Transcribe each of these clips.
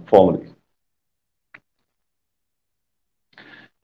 formally.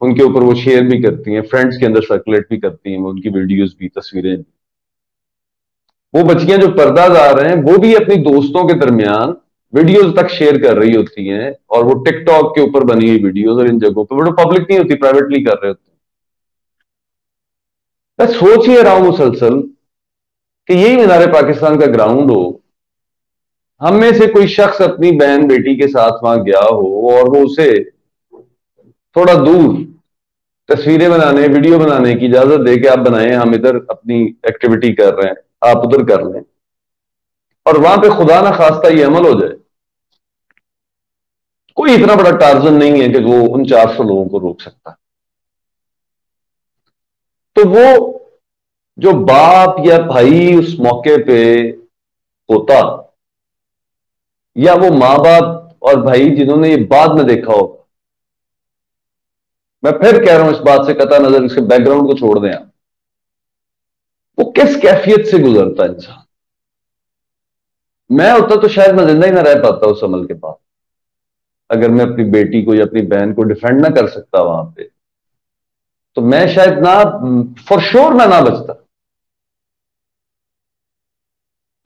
ان کے اوپر وہ شیئر بھی کرتی ہیں، فرینڈس کے اندر سرکولیٹ بھی کرتی ہیں، ان کی ویڈیوز بھی، تصویریں بھی۔ وہ بچیاں جو پردہ دار ہیں وہ بھی اپنی دوستوں کے درمیان ویڈیوز تک شیئر کر رہی ہوتی ہیں، اور وہ ٹک ٹاک کے اوپر بنی ہوئی ویڈیوز اور ان جگہوں پہ وہ پبلک نہیں ہوتی، پرائیویٹلی کر رہے ہوتے ہیں۔ میں سوچ ہی رہا ہوں مسلسل کہ یہی مینار پاکستان کا گراؤنڈ ہو، ہم میں سے کوئی شخص اپنی بہن بیٹی کے ساتھ وہاں گیا ہو اور وہ اسے تھوڑا دور تصویریں بنانے، ویڈیو بنانے کی اجازت دے کہ آپ بنائیں، ہم ادھر اپنی ایکٹیویٹی کر رہے ہیں، آپ ادھر کر لیں، اور وہاں پہ خدا نہ خواستہ یہ عمل ہو جائے۔ کوئی اتنا بڑا ٹارزن نہیں ہے کہ وہ ان 400 لوگوں کو روک سکتا۔ تو وہ جو باپ یا بھائی اس موقع پہ ہوتا، یا وہ ماں باپ اور بھائی جنہوں نے یہ بعد میں دیکھا ہو، میں پھر کہہ رہا ہوں اس بات سے قطع نظر، اس کے بیک گراؤنڈ کو چھوڑ دیں آپ، وہ کس کیفیت سے گزرتا انسان۔ میں ہوتا تو شاید میں زندہ ہی نہ رہ پاتا اس عمل کے بعد، اگر میں اپنی بیٹی کو یا اپنی بہن کو ڈیفینڈ نہ کر سکتا وہاں پہ، تو میں شاید نہ، فور شور میں نہ بچتا۔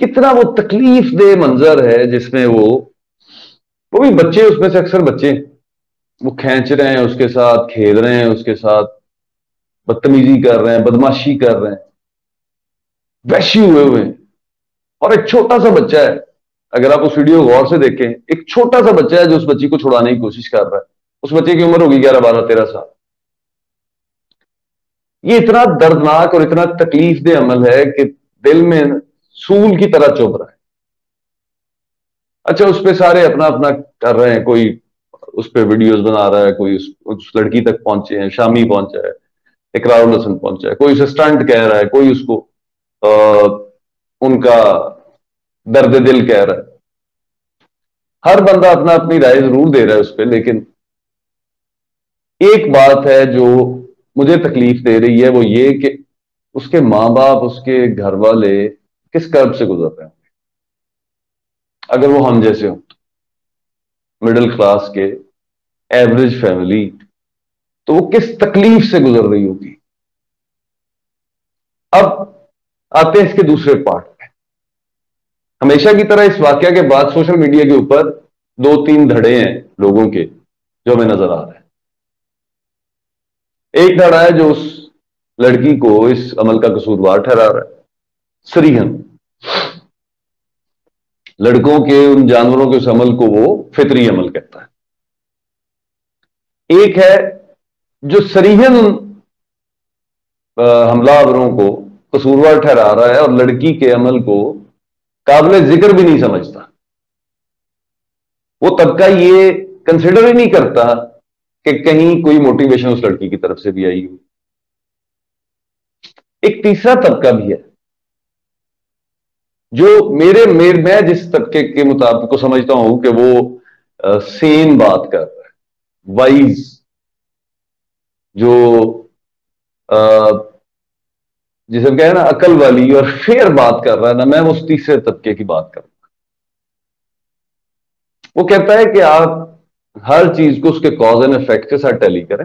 کتنا وہ تکلیف دہ منظر ہے جس میں وہ بھی بچے، اس میں سے اکثر بچے، وہ کھینچ رہے ہیں اس کے ساتھ، کھیل رہے ہیں اس کے ساتھ، بدتمیزی کر رہے ہیں، بدماشی کر رہے ہیں، وحشی ہوئے ہوئے ہیں۔ اور ایک چھوٹا سا بچہ ہے، اگر آپ اس ویڈیو غور سے دیکھیں، ایک چھوٹا سا بچہ ہے جو اس بچی کو چھڑانے کی کوشش کر رہا ہے۔ اس بچے کی عمر ہوگی 11 12 13 سال۔ یہ اتنا دردناک اور اتنا تکلیف دہ عمل ہے کہ دل میں سول کی طرح چبھ رہا ہے۔ اچھا، اس پہ سارے اپنا اپنا کر رہے ہیں، کوئی اس پہ ویڈیوز بنا رہا ہے، کوئی اس لڑکی تک پہنچے ہیں، شامی پہنچا ہے، اقرار الحسن پہنچا ہے، کوئی اسے اسٹنٹ کہہ رہا ہے، کوئی اس کو ان کا درد دل کہہ رہا ہے۔ ہر بندہ اپنا اپنی رائے ضرور دے رہا ہے اس پہ، لیکن ایک بات ہے جو مجھے تکلیف دے رہی ہے، وہ یہ کہ اس کے ماں باپ، اس کے گھر والے کس کرب سے گزر رہے ہیں۔ اگر وہ ہم جیسے ہوں، مڈل کلاس کے، ایوریج فیملی، تو وہ کس تکلیف سے گزر رہی ہوگی۔ اب آتے ہیں اس کے دوسرے پارٹ پہ۔ ہمیشہ کی طرح اس واقعہ کے بعد سوشل میڈیا کے اوپر 2 3 دھڑے ہیں لوگوں کے جو ہمیں نظر آ رہے ہیں۔ ایک دھڑا ہے جو اس لڑکی کو اس عمل کا قصوروار ٹھہرا رہا ہے، سریحن لڑکوں کے ان جانوروں کے اس عمل کو وہ فطری عمل کہتا ہے۔ ایک ہے جو سریحن حملہ آوروں کو قصوروار ٹھہرا رہا ہے اور لڑکی کے عمل کو قابل ذکر بھی نہیں سمجھتا۔ وہ طبقہ یہ کنسیڈر ہی نہیں کرتا کہ کہیں کوئی موٹیویشن اس لڑکی کی طرف سے بھی آئی ہو۔ ایک تیسرا طبقہ بھی ہے جو میں جس طبقے کے مطابق کو سمجھتا ہوں کہ وہ سین بات کر رہا ہے، وائز، جو جسے ہم کہیں نا عقل والی اور فیئر بات کر رہا ہے نا، میں اس تیسرے طبقے کی بات کروں۔ وہ کہتا ہے کہ آپ ہر چیز کو اس کے کاز اینڈ افیکٹ کے ساتھ ٹیلی کریں،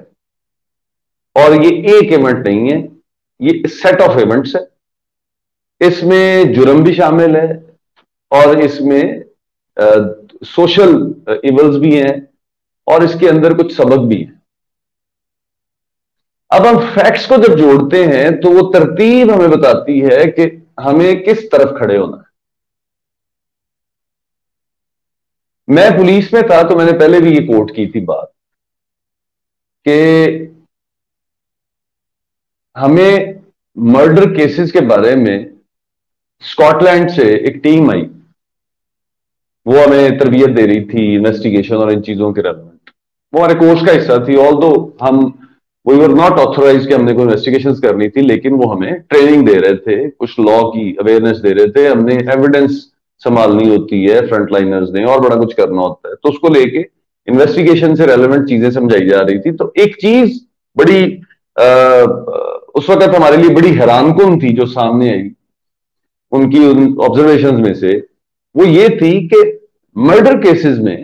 اور یہ ایک ایونٹ نہیں ہے، یہ سیٹ آف ایونٹس ہے۔ اس میں جرم بھی شامل ہے اور اس میں سوشل ایولز بھی ہیں اور اس کے اندر کچھ سبق بھی ہیں۔ اب ہم فیکٹس کو جب جوڑتے ہیں تو وہ ترتیب ہمیں بتاتی ہے کہ ہمیں کس طرف کھڑے ہونا ہے۔ میں پولیس میں تھا تو میں نے پہلے بھی یہ کوٹ کی تھی بات کہ ہمیں مرڈر کیسز کے بارے میں اسکاٹ لینڈ سے ایک ٹیم آئی، وہ ہمیں تربیت دے رہی تھی انویسٹیگیشن اور ان چیزوں کے ریلیونٹ، وہ ہمارے کورس کا حصہ تھی۔ آلدو ہم وی ور ناٹ آتھورائز کہ ہم نے کوئی انویسٹیگیشن کرنی تھی، لیکن وہ ہمیں ٹریننگ دے رہے تھے، کچھ لا کی اویئرنیس دے رہے تھے، ہم نے ایویڈنس سنبھالنی ہوتی ہے فرنٹ لائنرز نے، اور بڑا کچھ کرنا ہوتا ہے، تو اس کو لے کے انویسٹیگیشن سے ریلیونٹ چیزیں سمجھائی جا رہی تھی۔ تو ایک چیز بڑی اس وقت ہمارے لیے بڑی حیران کن تھی جو سامنے آئی ان کی آبزرویشنز میں سے، وہ یہ تھی کہ مرڈر کیسز میں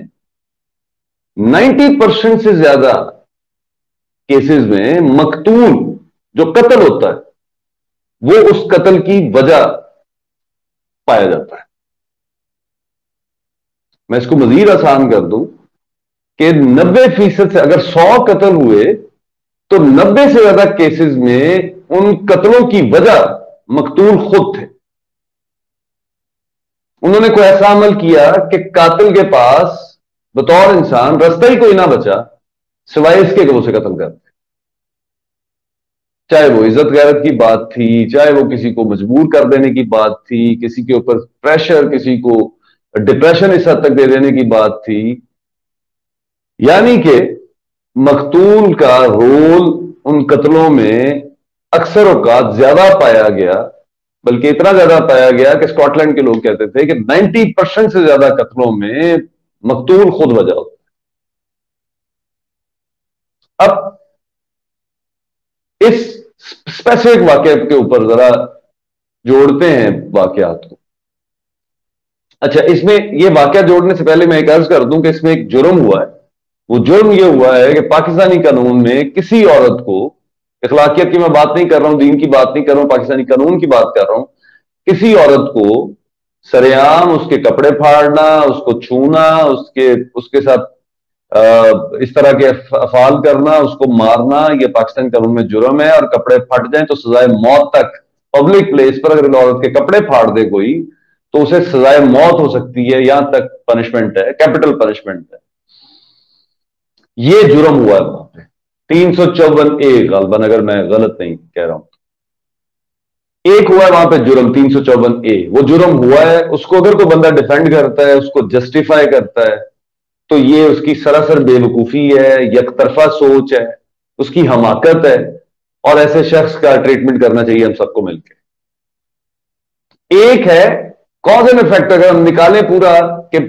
90% سے زیادہ کیسز میں مقتول جو قتل ہوتا ہے وہ اس قتل کی وجہ پایا جاتا ہے. میں اس کو مزید آسان کر دوں کہ 90% سے اگر 100 قتل ہوئے تو 90 سے زیادہ کیسز میں ان قتلوں کی وجہ مقتول خود تھے. انہوں نے کوئی ایسا عمل کیا کہ قاتل کے پاس بطور انسان رستہ ہی کوئی نہ بچا سوائے اس کے کہ وہ اسے قتل کرتے. چاہے وہ عزت غیرت کی بات تھی, چاہے وہ کسی کو مجبور کر دینے کی بات تھی, کسی کے اوپر پریشر, کسی کو ڈپریشن اس حد تک دے دینے کی بات تھی. یعنی کہ مقتول کا رول ان قتلوں میں اکثر اوقات زیادہ پایا گیا, بلکہ اتنا زیادہ پایا گیا کہ اسکاٹ لینڈ کے لوگ کہتے تھے کہ 90% سے زیادہ قتلوں میں مقتول خود وجہ ہوتا ہے. اب اس اسپیسیفک واقعے کے اوپر ذرا جوڑتے ہیں واقعات کو. اچھا, اس میں یہ واقعہ جوڑنے سے پہلے میں ایک عرض کر دوں کہ اس میں ایک جرم ہوا ہے. وہ جرم یہ ہوا ہے کہ پاکستانی قانون میں کسی عورت کو, اخلاقیت کی میں بات نہیں کر رہا ہوں, دین کی بات نہیں کر رہا ہوں, پاکستانی قانون کی بات کر رہا ہوں, کسی عورت کو سریعام اس کے کپڑے پھاڑنا, اس کو چھونا, اس کے ساتھ اس طرح کے افعال کرنا, اس کو مارنا, یہ پاکستانی قانون میں جرم ہے. اور کپڑے پھٹ جائیں تو سزائے موت تک, پبلک پلیس پر اگر عورت کے کپڑے پھاڑ دے کوئی تو اسے سزائے موت ہو سکتی ہے, یہاں تک پنشمنٹ ہے, کیپٹل پنشمنٹ ہے. یہ جرم ہوا ہے وہاں پہ 354A غالباً, اگر میں غلط نہیں کہہ رہا ہوں. ایک ہوا ہے وہاں پہ جرم 354A, وہ جرم ہوا ہے. اس کو اگر کوئی بندہ ڈیفینڈ کرتا ہے, اس کو جسٹیفائی کرتا ہے, تو یہ اس کی سراسر بے وقوفی ہے, یک طرفہ سوچ ہے, اس کی حماقت ہے, اور ایسے شخص کا ٹریٹمنٹ کرنا چاہیے ہم سب کو مل کے. ایک ہے کاز اینڈ افیکٹ, اگر ہم نکالیں پورا کہ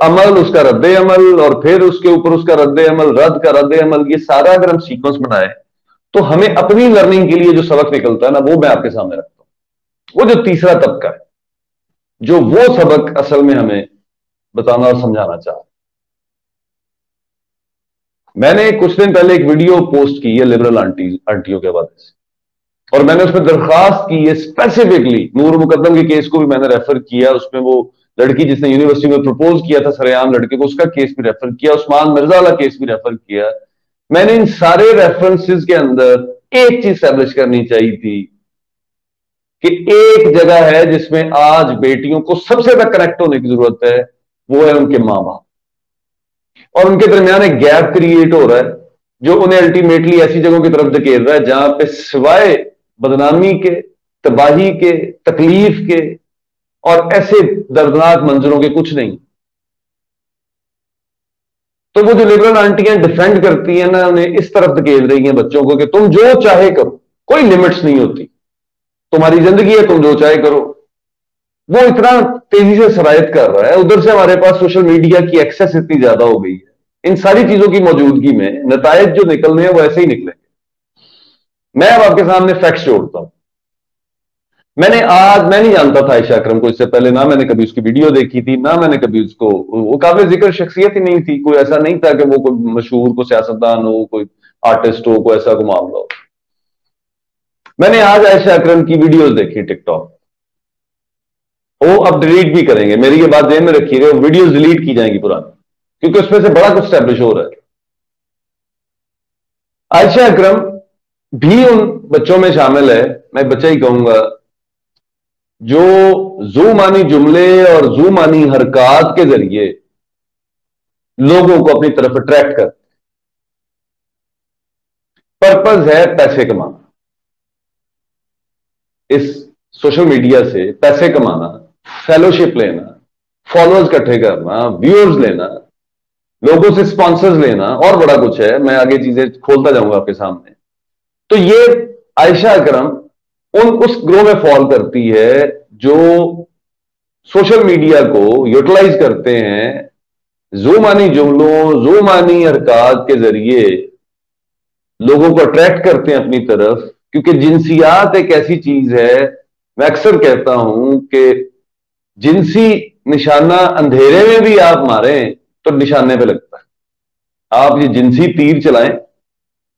عمل, اس کا رد عمل, اور پھر اس کے اوپر اس کا رد عمل, رد کا رد عمل, یہ سارا اگر ہم سیکوینس بنائیں تو ہمیں اپنی لرننگ کے لیے جو سبق نکلتا ہے نا, وہ میں آپ کے سامنے رکھتا ہوں. وہ جو تیسرا طبقہ ہے, جو وہ سبق اصل میں ہمیں بتانا اور سمجھانا چاہتا. میں نے کچھ دن پہلے ایک ویڈیو پوسٹ کی ہے لبرل آنٹیوں کے حوالے سے, اور میں نے اس میں درخواست کی ہے اسپیسیفکلی, نور مقدم کے کیس کو بھی میں نے ریفر کیا, اس میں وہ لڑکی جس نے یونیورسٹی میں پروپوز کیا تھا سریعام لڑکے کو, اس کا کیس بھی ریفر کیا, عثمان مرزا والا کیس بھی ریفر کیا. میں نے ان سارے ریفرنسز کے اندر ایک چیز اسٹیبلش کرنی چاہیے تھی کہ ایک جگہ ہے جس میں آج بیٹیوں کو سب سے زیادہ کنیکٹ ہونے کی ضرورت ہے, وہ ہے ان کے ماں باپ. اور ان کے درمیان ایک گیپ کریٹ ہو رہا ہے جو انہیں الٹیمیٹلی ایسی جگہوں کی طرف دھکیل رہا ہے جہاں پہ سوائے بدنامی کے, تباہی کے, تکلیف کے اور ایسے دردناک منظروں کے کچھ نہیں. تو وہ جو لبرل آنٹیاں ڈیفینڈ کرتی ہیں نا, انہیں اس طرف دھکیل رہی ہیں بچوں کو کہ تم جو چاہے کرو, کوئی لمٹس نہیں ہوتی, تمہاری زندگی ہے, تم جو چاہے کرو. وہ اتنا تیزی سے سرایت کر رہا ہے. ادھر سے ہمارے پاس سوشل میڈیا کی ایکسیس اتنی زیادہ ہو گئی ہے, ان ساری چیزوں کی موجودگی میں نتائج جو نکلنے ہیں وہ ایسے ہی نکلیں گے. میں اب آپ کے سامنے فیکٹس جوڑتا ہوں. میں نہیں جانتا تھا عائشہ اکرم کو اس سے پہلے, نہ میں نے کبھی اس کی ویڈیو دیکھی تھی, نہ میں نے کبھی اس کو, وہ قابل ذکر شخصیت ہی نہیں تھی, کوئی ایسا نہیں تھا کہ وہ کوئی مشہور, کوئی سیاستدان ہو, کوئی آرٹسٹ ہو, کوئی ایسا کوئی معاملہ ہو. میں نے آج عائشہ اکرم کی ویڈیوز دیکھی ٹک ٹاک, وہ اب ڈیلیٹ بھی کریں گے, میری یہ بات ذہن میں رکھیے گا, ویڈیوز ڈیلیٹ کی جائیں گی پرانی, کیونکہ اس میں سے بڑا کچھ اسٹیبلش ہو رہا ہے. عائشہ اکرم بھی ان بچوں میں شامل ہے, میں بچہ ہی کہوں گا, جو زو مانی جملے اور زو مانی حرکات کے ذریعے لوگوں کو اپنی طرف اٹریکٹ کرتے. پرپز ہے پیسے کمانا, اس سوشل میڈیا سے پیسے کمانا, فیلوشپ لینا, فالوورز اکٹھے کرنا, ویورز لینا, لوگوں سے سپانسرز لینا, اور بڑا کچھ ہے, میں آگے چیزیں کھولتا جاؤں گا آپ کے سامنے. تو یہ عائشہ اکرم اس گروہ میں فال کرتی ہے جو سوشل میڈیا کو یوٹیلائز کرتے ہیں زومانی جملوں, زومانی حرکات کے ذریعے لوگوں کو اٹریکٹ کرتے ہیں اپنی طرف. کیونکہ جنسیات ایک ایسی چیز ہے, میں اکثر کہتا ہوں کہ جنسی نشانہ اندھیرے میں بھی آپ ماریں تو نشانے پہ لگتا ہے. آپ یہ جنسی تیر چلائیں,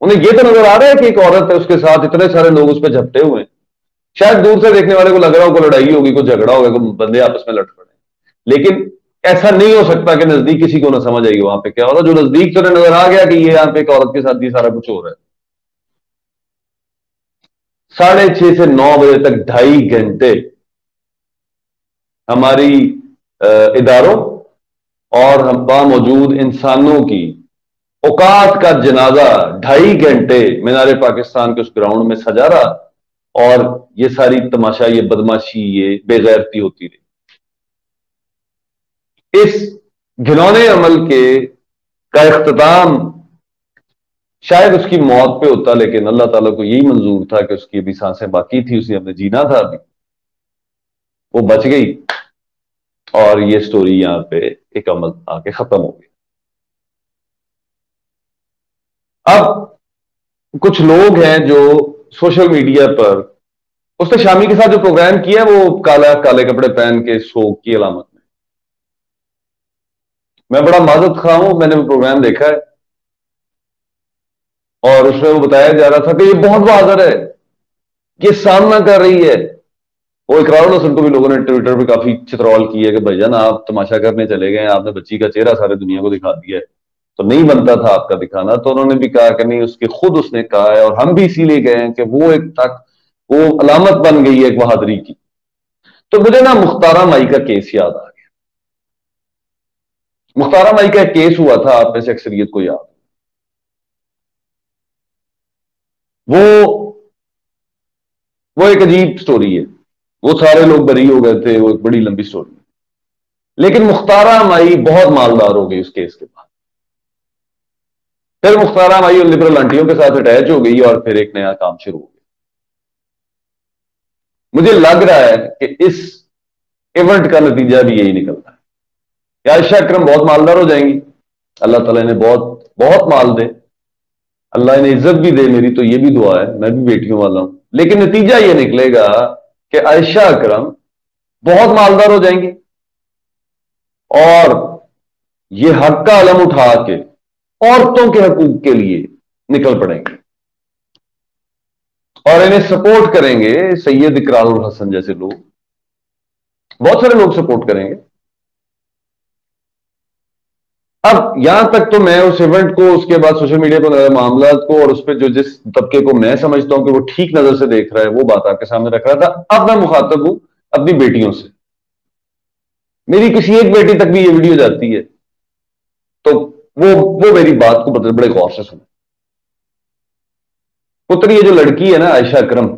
انہیں یہ تو نظر آ رہا ہے کہ ایک عورت ہے، اس کے ساتھ اتنے سارے لوگ اس پہ جھپٹے ہوئے ہیں. شاید دور سے دیکھنے والے کو لگ رہا ہو کوئی لڑائی ہوگی، کوئی جھگڑا ہوگا، کوئی بندے آپس میں لڑ پڑے، لیکن ایسا نہیں ہو سکتا کہ نزدیک کسی کو نہ سمجھ آئی وہاں پہ کیا ہو رہا. جو نزدیک تو نظر آ گیا کہ یہ یہاں پہ ایک عورت کے ساتھ یہ سارا کچھ ہو رہا ہے. 6:30 سے 9 بجے تک 2.5 گھنٹے ہماری اداروں اور ہم وہاں موجود انسانوں کی اوقات کا جنازہ 2.5 گھنٹے مینار پاکستان کے اس گراؤنڈ میں سجا رہا، اور یہ ساری تماشا، یہ بدماشی، یہ بے غیرتی ہوتی رہی. اس گھنونے عمل کا اختتام شاید اس کی موت پہ ہوتا، لیکن اللہ تعالیٰ کو یہی منظور تھا کہ اس کی ابھی سانسیں باقی تھی، اسے ہم نے جینا تھا، ابھی وہ بچ گئی، اور یہ سٹوری یہاں پہ ایک عمل آ کے ختم ہو گئی. اب کچھ لوگ ہیں جو سوشل میڈیا پر، اس نے شامی کے ساتھ جو پروگرام کیا وہ کالے کپڑے پہن کے سوگ کی علامت میں بڑا معذرت خواہ ہوں، میں نے وہ پروگرام دیکھا ہے، اور اس میں وہ بتایا جا رہا تھا کہ یہ بہت بہادر ہے، یہ سامنا کر رہی ہے. وہ اقرار الحسن کو بھی لوگوں نے ٹویٹر پہ کافی چترول کی ہے کہ بھائی جان آپ تماشا کرنے چلے گئے، آپ نے بچی کا چہرہ سارے دنیا کو دکھا دیا ہے، تو نہیں بنتا تھا آپ کا دکھانا. تو انہوں نے بھی کہا کہ نہیں، اس کی خود اس نے کہا ہے، اور ہم بھی اسی لیے گئے ہیں کہ وہ ایک تک وہ علامت بن گئی ہے ایک بہادری کی. تو مجھے نا مختارہ مائی کا کیس یاد آ گیا. مختارہ مائی کا ایک کیس ہوا تھا، آپ میں سے اکثریت کو یاد. وہ ایک عجیب سٹوری ہے، وہ سارے لوگ بری ہو گئے تھے، وہ ایک بڑی لمبی سٹوری ہے. لیکن مختارہ مائی بہت مالدار ہو گئی اس کیس کے بعد. پھر مختارہ مائی لبرل آنٹیوں کے ساتھ اٹیچ ہو گئی، اور پھر ایک نیا کام شروع ہو گیا. مجھے لگ رہا ہے کہ اس ایونٹ کا نتیجہ بھی یہی نکلتا ہے کہ عائشہ اکرم بہت مالدار ہو جائیں گی، اللہ تعالیٰ نے بہت بہت مال دے، اللہ انہیں عزت بھی دے، میری تو یہ بھی دعا ہے، میں بھی بیٹیوں والا ہوں. لیکن نتیجہ یہ نکلے گا کہ عائشہ اکرم بہت مالدار ہو جائیں گی، اور یہ حق کا علم اٹھا کے عورتوں کے حقوق کے لیے نکل پڑیں گے، اور انہیں سپورٹ کریں گے سید اقرار الحسن جیسے لوگ، بہت سارے لوگ سپورٹ کریں گے. اب یہاں تک تو میں اس ایونٹ کو، اس کے بعد سوشل میڈیا پر معاملات کو، اور اس پہ جو جس طبقے کو میں سمجھتا ہوں کہ وہ ٹھیک نظر سے دیکھ رہا ہے، وہ بات آپ کے سامنے رکھ رہا تھا. اب میں مخاطب ہوں اپنی بیٹیوں سے. میری کسی ایک بیٹی تک بھی یہ ویڈیو جاتی ہے تو وہ میری بات کو بڑے غور سے سنیں. پتر، یہ جو لڑکی ہے نا عائشہ اکرم،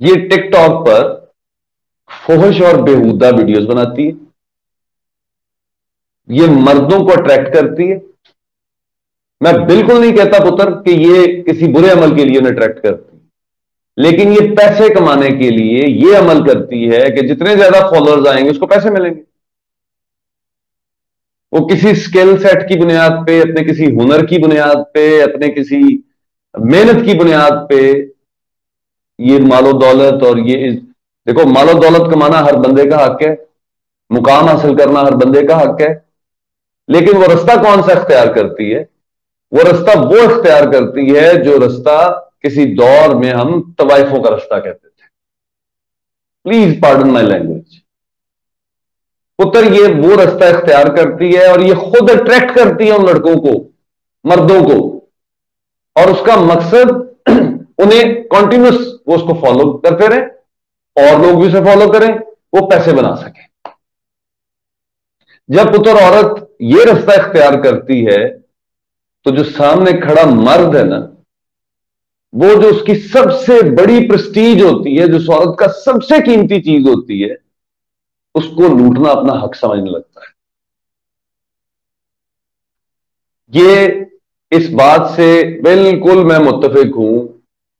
یہ ٹک ٹاک پر فحش اور بیہودہ ویڈیوز بناتی ہے، یہ مردوں کو اٹریکٹ کرتی ہے. میں بالکل نہیں کہتا پتر کہ یہ کسی برے عمل کے لیے انہیں اٹریکٹ کرتی، لیکن یہ پیسے کمانے کے لیے یہ عمل کرتی ہے کہ جتنے زیادہ فالوورز آئیں گے اس کو پیسے ملیں گے. وہ کسی سکل سیٹ کی بنیاد پہ، اپنے کسی ہنر کی بنیاد پہ، اپنے کسی محنت کی بنیاد پہ یہ مال و دولت، اور یہ دیکھو، مال و دولت کمانا ہر بندے کا حق ہے، مقام حاصل کرنا ہر بندے کا حق ہے، لیکن وہ رستہ کون سا اختیار کرتی ہے؟ وہ رستہ وہ اختیار کرتی ہے جو رستہ کسی دور میں ہم طوائفوں کا رستہ کہتے تھے. Please pardon my language. پتر، یہ وہ رستہ اختیار کرتی ہے، اور یہ خود اٹریکٹ کرتی ہے ان لڑکوں کو، مردوں کو، اور اس کا مقصد انہیں کنٹینیوس وہ اس کو فالو کرتے رہے، اور لوگ بھی اسے فالو کریں، وہ پیسے بنا سکیں. جب پتر عورت یہ رستہ اختیار کرتی ہے تو جو سامنے کھڑا مرد ہے نا، وہ جو اس کی سب سے بڑی پرسٹیج ہوتی ہے، جو اس عورت کا سب سے قیمتی چیز ہوتی ہے، اس کو لوٹنا اپنا حق سمجھنے لگتا ہے. یہ اس بات سے بالکل میں متفق ہوں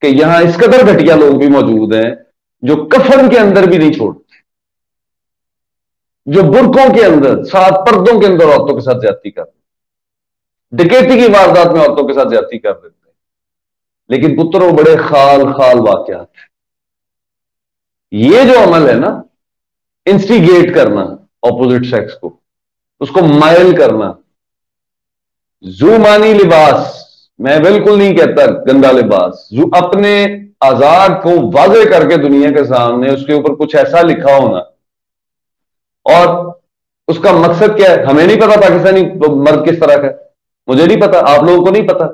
کہ یہاں اس قدر گھٹیا لوگ بھی موجود ہیں جو کفن کے اندر بھی نہیں چھوڑتے، جو برقوں کے اندر، 7 پردوں کے اندر عورتوں کے ساتھ زیادتی کرتے، ڈکیتی کی واردات میں عورتوں کے ساتھ زیادتی کر دیتے ہیں. لیکن پتر، وہ بڑے خال خال واقعات ہیں. یہ جو عمل ہے نا، انسٹیگیٹ کرنا اپوزٹ سیکس کو، اس کو مائل کرنا، زو مانی لباس، میں بالکل نہیں کہتا گندا لباس، زو اپنے آزاد کو واضح کر کے دنیا کے سامنے اس کے اوپر کچھ ایسا لکھا ہونا، اور اس کا مقصد کیا ہے؟ ہمیں نہیں پتا پاکستانی مرد کس طرح کا ہے، مجھے نہیں پتا، آپ لوگوں کو نہیں پتا۔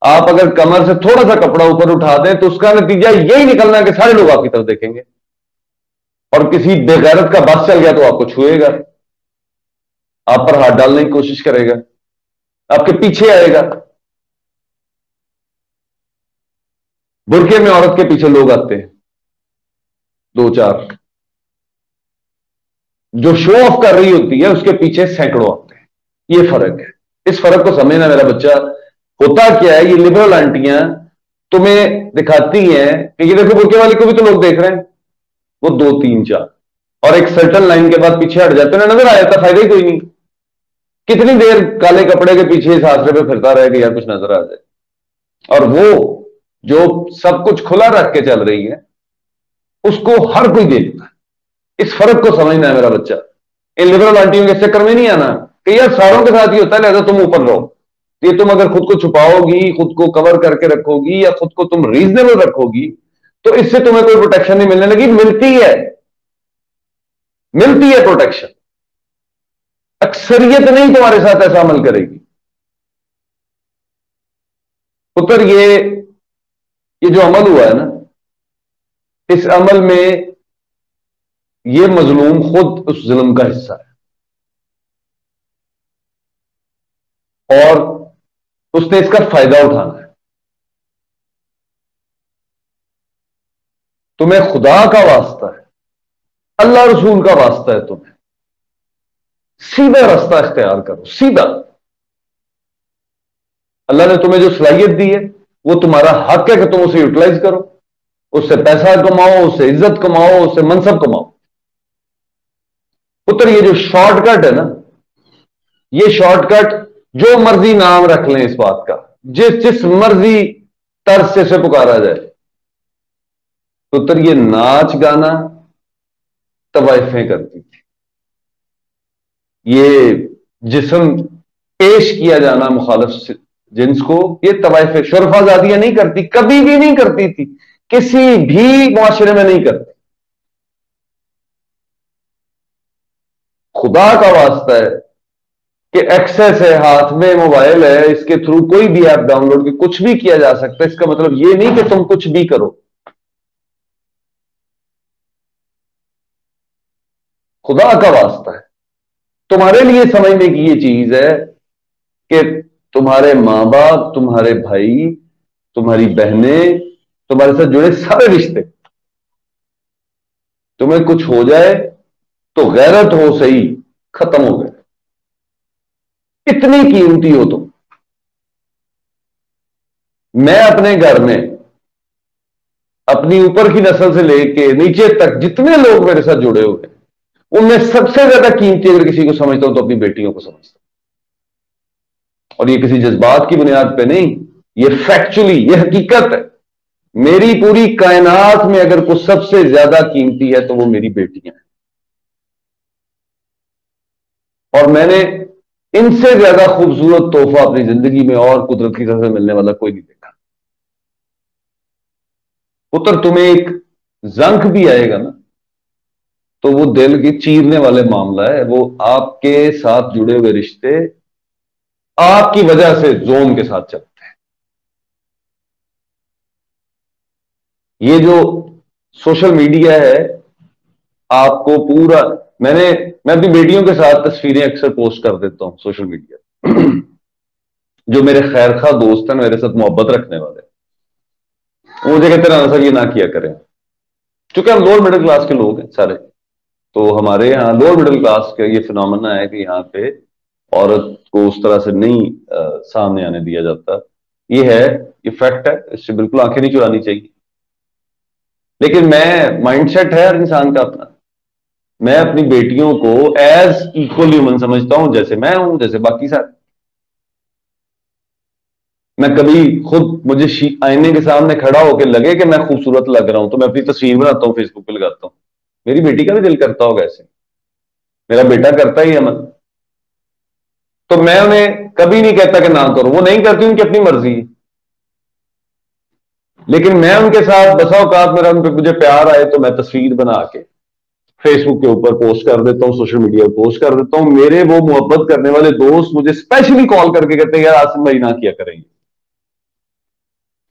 آپ اگر کمر سے تھوڑا سا کپڑا اوپر اٹھا دیں تو اس کا نتیجہ یہی نکلنا کہ سارے لوگ آپ کی طرف دیکھیں گے، اور کسی بے غیرت کا بس چل گیا تو آپ کو چھوئے گا، آپ پر ہاتھ ڈالنے کی کوشش کرے گا، آپ کے پیچھے آئے گا۔ برقعے میں عورت کے پیچھے لوگ آتے ہیں، دو چار، جو شو آف کر رہی ہوتی ہے اس کے پیچھے سینکڑوں آتے ہیں۔ یہ فرق ہے، اس فرق کو سمجھنا میرا بچہ۔ ہوتا کیا ہے، یہ لبرل آنٹیاں تمہیں دکھاتی ہیں کہ یہ دیکھو برقعے والے کو بھی تو لوگ دیکھ رہے ہیں، وہ دو تین چار، اور ایک سرٹن لائن کے بعد پیچھے ہٹ جاتے ہیں، نظر آیا تھا، فائدہ ہی کوئی نہیں۔ کتنی دیر کالے کپڑے کے پیچھے اس آسرے پہ پھرتا رہے کہ یار کچھ نظر آ جائے، اور وہ جو سب کچھ کھلا رکھ کے چل رہی ہے اس کو ہر کوئی دیکھتا ہے۔ اس فرق کو سمجھنا ہے میرا بچہ۔ ان لبرل آنٹیوں کے چکر میں نہیں آنا کہ یار ساروں کے ساتھ ہی ہوتا ہے لہذا تم اوپر رہو۔ یہ تم اگر خود کو چھپاؤ گی، خود کو کور کر کے رکھو گی، یا خود کو تم ریزنیبل رکھو گی، تو اس سے تمہیں کوئی پروٹیکشن نہیں ملنے لگی۔ ملتی ہے پروٹیکشن، اکثریت نہیں تمہارے ساتھ ایسا عمل کرے گی۔ پتر یہ جو عمل ہوا ہے نا، اس عمل میں یہ مظلوم خود اس ظلم کا حصہ ہے، اور اس نے اس کا فائدہ اٹھانا ہے۔ تمہیں خدا کا واسطہ ہے، اللہ رسول کا واسطہ ہے، تمہیں سیدھا راستہ اختیار کرو، سیدھا۔ اللہ نے تمہیں جو صلاحیت دی ہے وہ تمہارا حق ہے کہ تم اسے یوٹیلائز کرو، اس سے پیسہ کماؤ، اس سے عزت کماؤ، اس سے منصب کماؤ۔ پتر یہ جو شارٹ کٹ ہے نا، یہ شارٹ کٹ جو مرضی نام رکھ لیں اس بات کا، جس مرضی طرز سے پکارا جائے، پتر یہ ناچ گانا طوائفیں کرتی تھی، یہ جسم پیش کیا جانا مخالف جنس کو، یہ طوائفیں شرفا زادیاں نہیں کرتی، کبھی بھی نہیں کرتی تھی، کسی بھی معاشرے میں نہیں کرتی۔ خدا کا واسطہ ہے کہ ایکسس ہے، ہاتھ میں موبائل ہے، اس کے تھرو کوئی بھی ایپ ڈاؤن لوڈ کی کچھ بھی کیا جا سکتا ہے۔ اس کا مطلب یہ نہیں کہ تم کچھ بھی کرو۔ خدا کا واسطہ ہے، تمہارے لیے سمجھنے کی یہ چیز ہے کہ تمہارے ماں باپ، تمہارے بھائی، تمہاری بہنیں، تمہارے ساتھ جڑے سارے رشتے، تمہیں کچھ ہو جائے تو غیرت ہو صحیح، ختم ہو گئے۔ اتنی قیمتی ہو تم۔ میں اپنے گھر میں اپنی اوپر کی نسل سے لے کے نیچے تک جتنے لوگ میرے ساتھ جڑے ہوئے ہیں، ان میں سب سے زیادہ قیمتی اگر کسی کو سمجھتا ہوں تو اپنی بیٹیوں کو سمجھتا ہوں، اور یہ کسی جذبات کی بنیاد پہ نہیں، یہ فیکچولی، یہ حقیقت ہے۔ میری پوری کائنات میں اگر کوئی سب سے زیادہ قیمتی ہے تو وہ میری بیٹیاں ہیں، اور میں نے ان سے زیادہ خوبصورت تحفہ اپنی زندگی میں اور قدرت کی طرف سے ملنے والا کوئی نہیں دیکھا۔ پتر تمہیں ایک زنک بھی آئے گا نا تو وہ دل کی چیرنے والے معاملہ ہے، وہ آپ کے ساتھ جڑے ہوئے رشتے آپ کی وجہ سے زون کے ساتھ چلتے ہیں۔ یہ جو سوشل میڈیا ہے آپ کو پورا، میں اپنی بیٹیوں کے ساتھ تصویریں اکثر پوسٹ کر دیتا ہوں سوشل میڈیا، جو میرے خیر خواہ دوست ہیں، میرے ساتھ محبت رکھنے والے، وہ مجھے کہتے ہیں سر یہ نہ کیا کریں، چونکہ ہم لوور مڈل کلاس کے لوگ ہیں سارے، تو ہمارے یہاں لوور مڈل کلاس کا یہ فنامنا ہے کہ یہاں پہ عورت کو اس طرح سے نہیں سامنے آنے دیا جاتا۔ یہ ہے، یہ فیکٹ ہے، اس سے بالکل آنکھیں نہیں چرانی چاہیے، لیکن مائنڈ سیٹ ہے ہر انسان کا اپنا۔ میں اپنی بیٹیوں کو ایز ایکول ہیومن سمجھتا ہوں، جیسے میں ہوں، جیسے باقی سارے۔ میں کبھی خود مجھے آئینے کے سامنے کھڑا ہو کے لگے کہ میں خوبصورت لگ رہا ہوں تو میں اپنی تصویر بناتا ہوں، فیس بک پہ لگاتا ہوں۔ میری بیٹی کا بھی دل کرتا ہوگا ایسے، میرا بیٹا کرتا ہی عمل۔ تو میں انہیں کبھی نہیں کہتا کہ نہ کرو، وہ نہیں کرتی، ان کی اپنی مرضی ہے، لیکن میں ان کے ساتھ بسا اوقات میرا ان پہ مجھے پیار آئے تو میں تصویر بنا کے فیس بک کے اوپر پوسٹ کر دیتا ہوں، سوشل میڈیا پہ پوسٹ کر دیتا ہوں. میرے وہ محبت کرنے والے دوست مجھے اسپیشلی کال کر کے کہتے ہیں یار آصم بھائی نہ کیا کریں گے،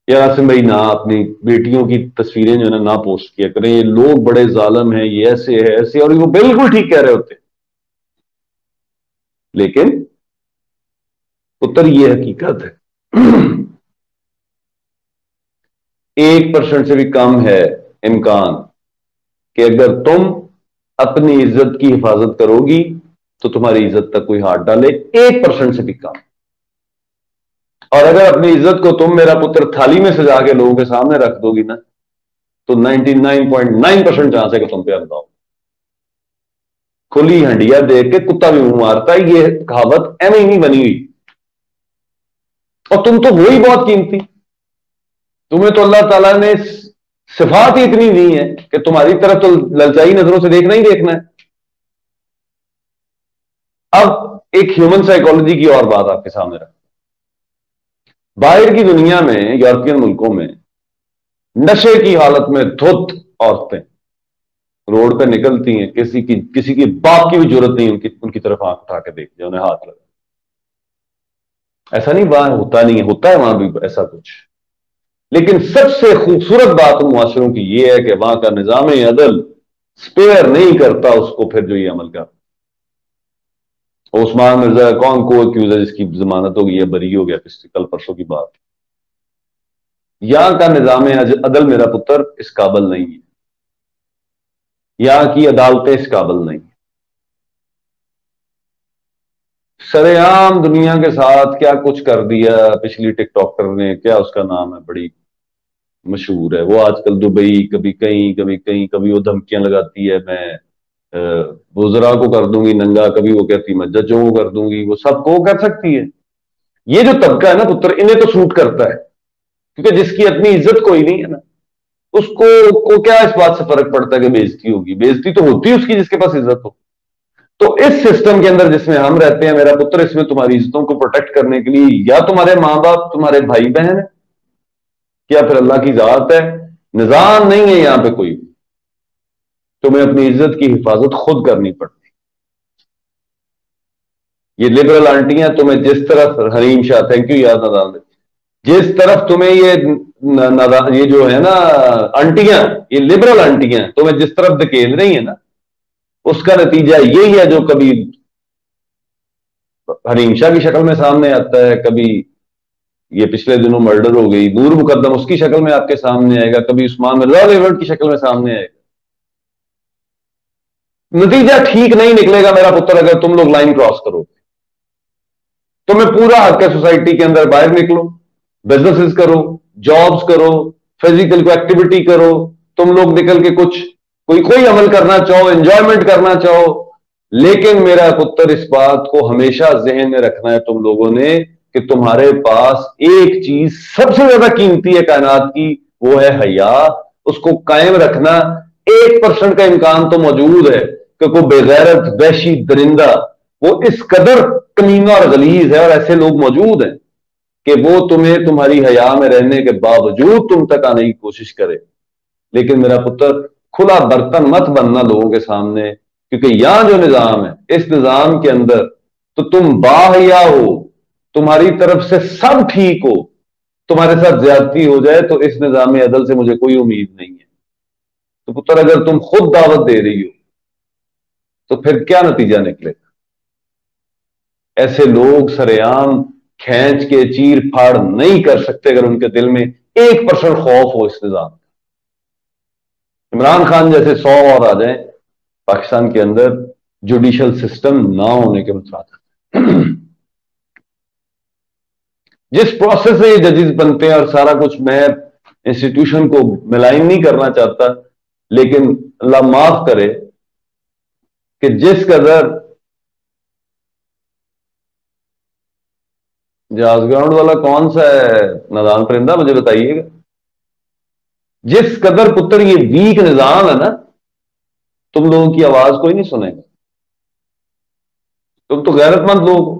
یار آصم بھائی نہ اپنی بیٹیوں کی تصویریں جو ہے نا نہ پوسٹ کیا کریں، یہ لوگ بڑے ظالم ہیں، یہ ایسے ہے ایسے، اور وہ بالکل ٹھیک کہہ رہے ہوتے. لیکن پتر یہ حقیقت ہے 1% سے بھی کم ہے امکان کہ اگر تم اپنی عزت کی حفاظت کرو گی تو تمہاری عزت تک کوئی ہاتھ ڈالے، 1% سے بھی کم. اور اگر اپنی عزت کو تم میرا پتر تھالی میں سجا کے لوگوں کے سامنے رکھ دو گی نا تو 99.9% چانس ہے کہ تم پہ حملہ ہو. کھلی ہنڈیا دیکھ کے کتا بھی منہ مارتا ہے، یہ کہاوت ایویں نہیں بنی ہوئی. اور تم تو وہی بہت قیمتی، تمہیں تو اللہ تعالیٰ نے صفات ہی اتنی دی ہیں کہ تمہاری طرف تو للچائی نظروں سے دیکھنا ہی دیکھنا ہے. اب ایک ہیومن سائیکالوجی کی اور بات آپ کے سامنے رکھ، باہر کی دنیا میں یورپین ملکوں میں نشے کی حالت میں دھت عورتیں روڈ پہ نکلتی ہیں، کسی کی باپ کی بھی ضرورت نہیں ان کی طرف آنکھ اٹھا کے دیکھ جائے، انہیں ہاتھ لگا. ایسا نہیں وہاں ہوتا نہیں ہے، ہوتا ہے وہاں بھی ایسا کچھ، لیکن سب سے خوبصورت بات معاشروں کی یہ ہے کہ وہاں کا نظام عدل سپیئر نہیں کرتا اس کو پھر جو یہ عمل کرتا. عثمان مرزا کون کو ایکیوز ہے جس کی ضمانت ہو گئی ہے، بری ہو گیا، کل پرسوں کی بات. یہاں کا نظام عدل میرا پتر اس قابل نہیں ہے، یہاں کی عدالتیں اس قابل نہیں. سرے عام دنیا کے ساتھ کیا کچھ کر دیا پچھلی ٹک ٹاکر نے، کیا اس کا نام ہے، بڑی مشہور ہے وہ آج کل دبئی، کبھی کہیں کبھی کہیں، کبھی وہ دھمکیاں لگاتی ہے میں وزراء کو کر دوں گی ننگا، کبھی وہ کہتی میں ججوں کو کر دوں گی. وہ سب کو کر سکتی ہے. یہ جو طبقہ ہے نا پتر، انہیں تو سوٹ کرتا ہے کیونکہ جس کی اپنی عزت کوئی نہیں ہے نا اس کو کیا اس بات سے فرق پڑتا ہے کہ بےزتی ہوگی، بےزتی تو ہوتی ہے اس کی جس کے پاس عزت ہو. تو اس سسٹم کے اندر جس میں ہم رہتے ہیں میرا پتر، اس میں تمہاری عزتوں کو پروٹیکٹ کرنے کے لیے یا تمہارے ماں باپ، تمہارے بھائی بہن ہے، یا پھر اللہ کی ذات ہے. نظام نہیں ہے یہاں پہ کوئی، تمہیں اپنی عزت کی حفاظت خود کرنی پڑتی. یہ لبرل آنٹیاں تمہیں جس طرف، حریم شاہ تھینک یو یاد نہ، جس طرف تمہیں یہ جو ہے نا آنٹیاں، یہ لبرل آنٹیاں تمہیں جس طرف دھکیل رہی ہیں نا اس کا نتیجہ یہی ہے جو کبھی حریم شاہ کی شکل میں سامنے آتا ہے، کبھی یہ پچھلے دنوں مرڈر ہو گئی، نور مقدم اس کی شکل میں آپ کے سامنے آئے گا، کبھی عثمان مرزا لیورڈ کی شکل میں سامنے آئے گا. نتیجہ ٹھیک نہیں نکلے گا میرا پتر اگر تم لوگ لائن کراس کرو. تمہیں پورا حق ہے سوسائٹی کے اندر باہر نکلو، بزنسز کرو، جابز کرو، فزیکل کو ایکٹیویٹی کرو، تم لوگ نکل کے کچھ کوئی عمل کرنا چاہو، انجوائمنٹ کرنا چاہو. لیکن میرا پتر اس بات کو ہمیشہ ذہن میں رکھنا ہے تم لوگوں نے کہ تمہارے پاس ایک چیز سب سے زیادہ قیمتی ہے کائنات کی، وہ ہے حیا. اس کو قائم رکھنا. 1% کا امکان تو موجود ہے کہ کوئی بغیرت وحشی درندہ وہ اس قدر کمینہ اور غلیظ ہے، اور ایسے لوگ موجود ہیں کہ وہ تمہیں تمہاری حیا میں رہنے کے باوجود تم تک آنے کی کوشش کرے. لیکن میرا پتر کھلا برتن مت بننا لوگوں کے سامنے، کیونکہ یہاں جو نظام ہے اس نظام کے اندر تو تم باحیا ہو، تمہاری طرف سے سب ٹھیک ہو، تمہارے ساتھ زیادتی ہو جائے تو اس نظام عدل سے مجھے کوئی امید نہیں ہے. تو پتر اگر تم خود دعوت دے رہی ہو تو پھر کیا نتیجہ نکلے گا؟ ایسے لوگ سرے عام کھینچ کے چیر پھاڑ نہیں کر سکتے اگر ان کے دل میں 1% خوف ہو اس نظام. عمران خان جیسے 100 اور آ جائیں پاکستان کے اندر جوڈیشل سسٹم نہ ہونے کے مطابق، جس پروسیس سے یہ ججز بنتے ہیں اور سارا کچھ، میں انسٹیٹیوشن کو ملائن نہیں کرنا چاہتا، لیکن اللہ معاف کرے کہ جس قدر جاز گراؤنڈ والا کون سا ہے نادان پرندہ مجھے بتائیے گا، جس قدر پتر یہ ویک نظام ہے نا تم لوگوں کی آواز کوئی نہیں سنے گا. تم تو غیرت مند لوگ ہو،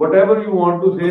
whatever you want to say।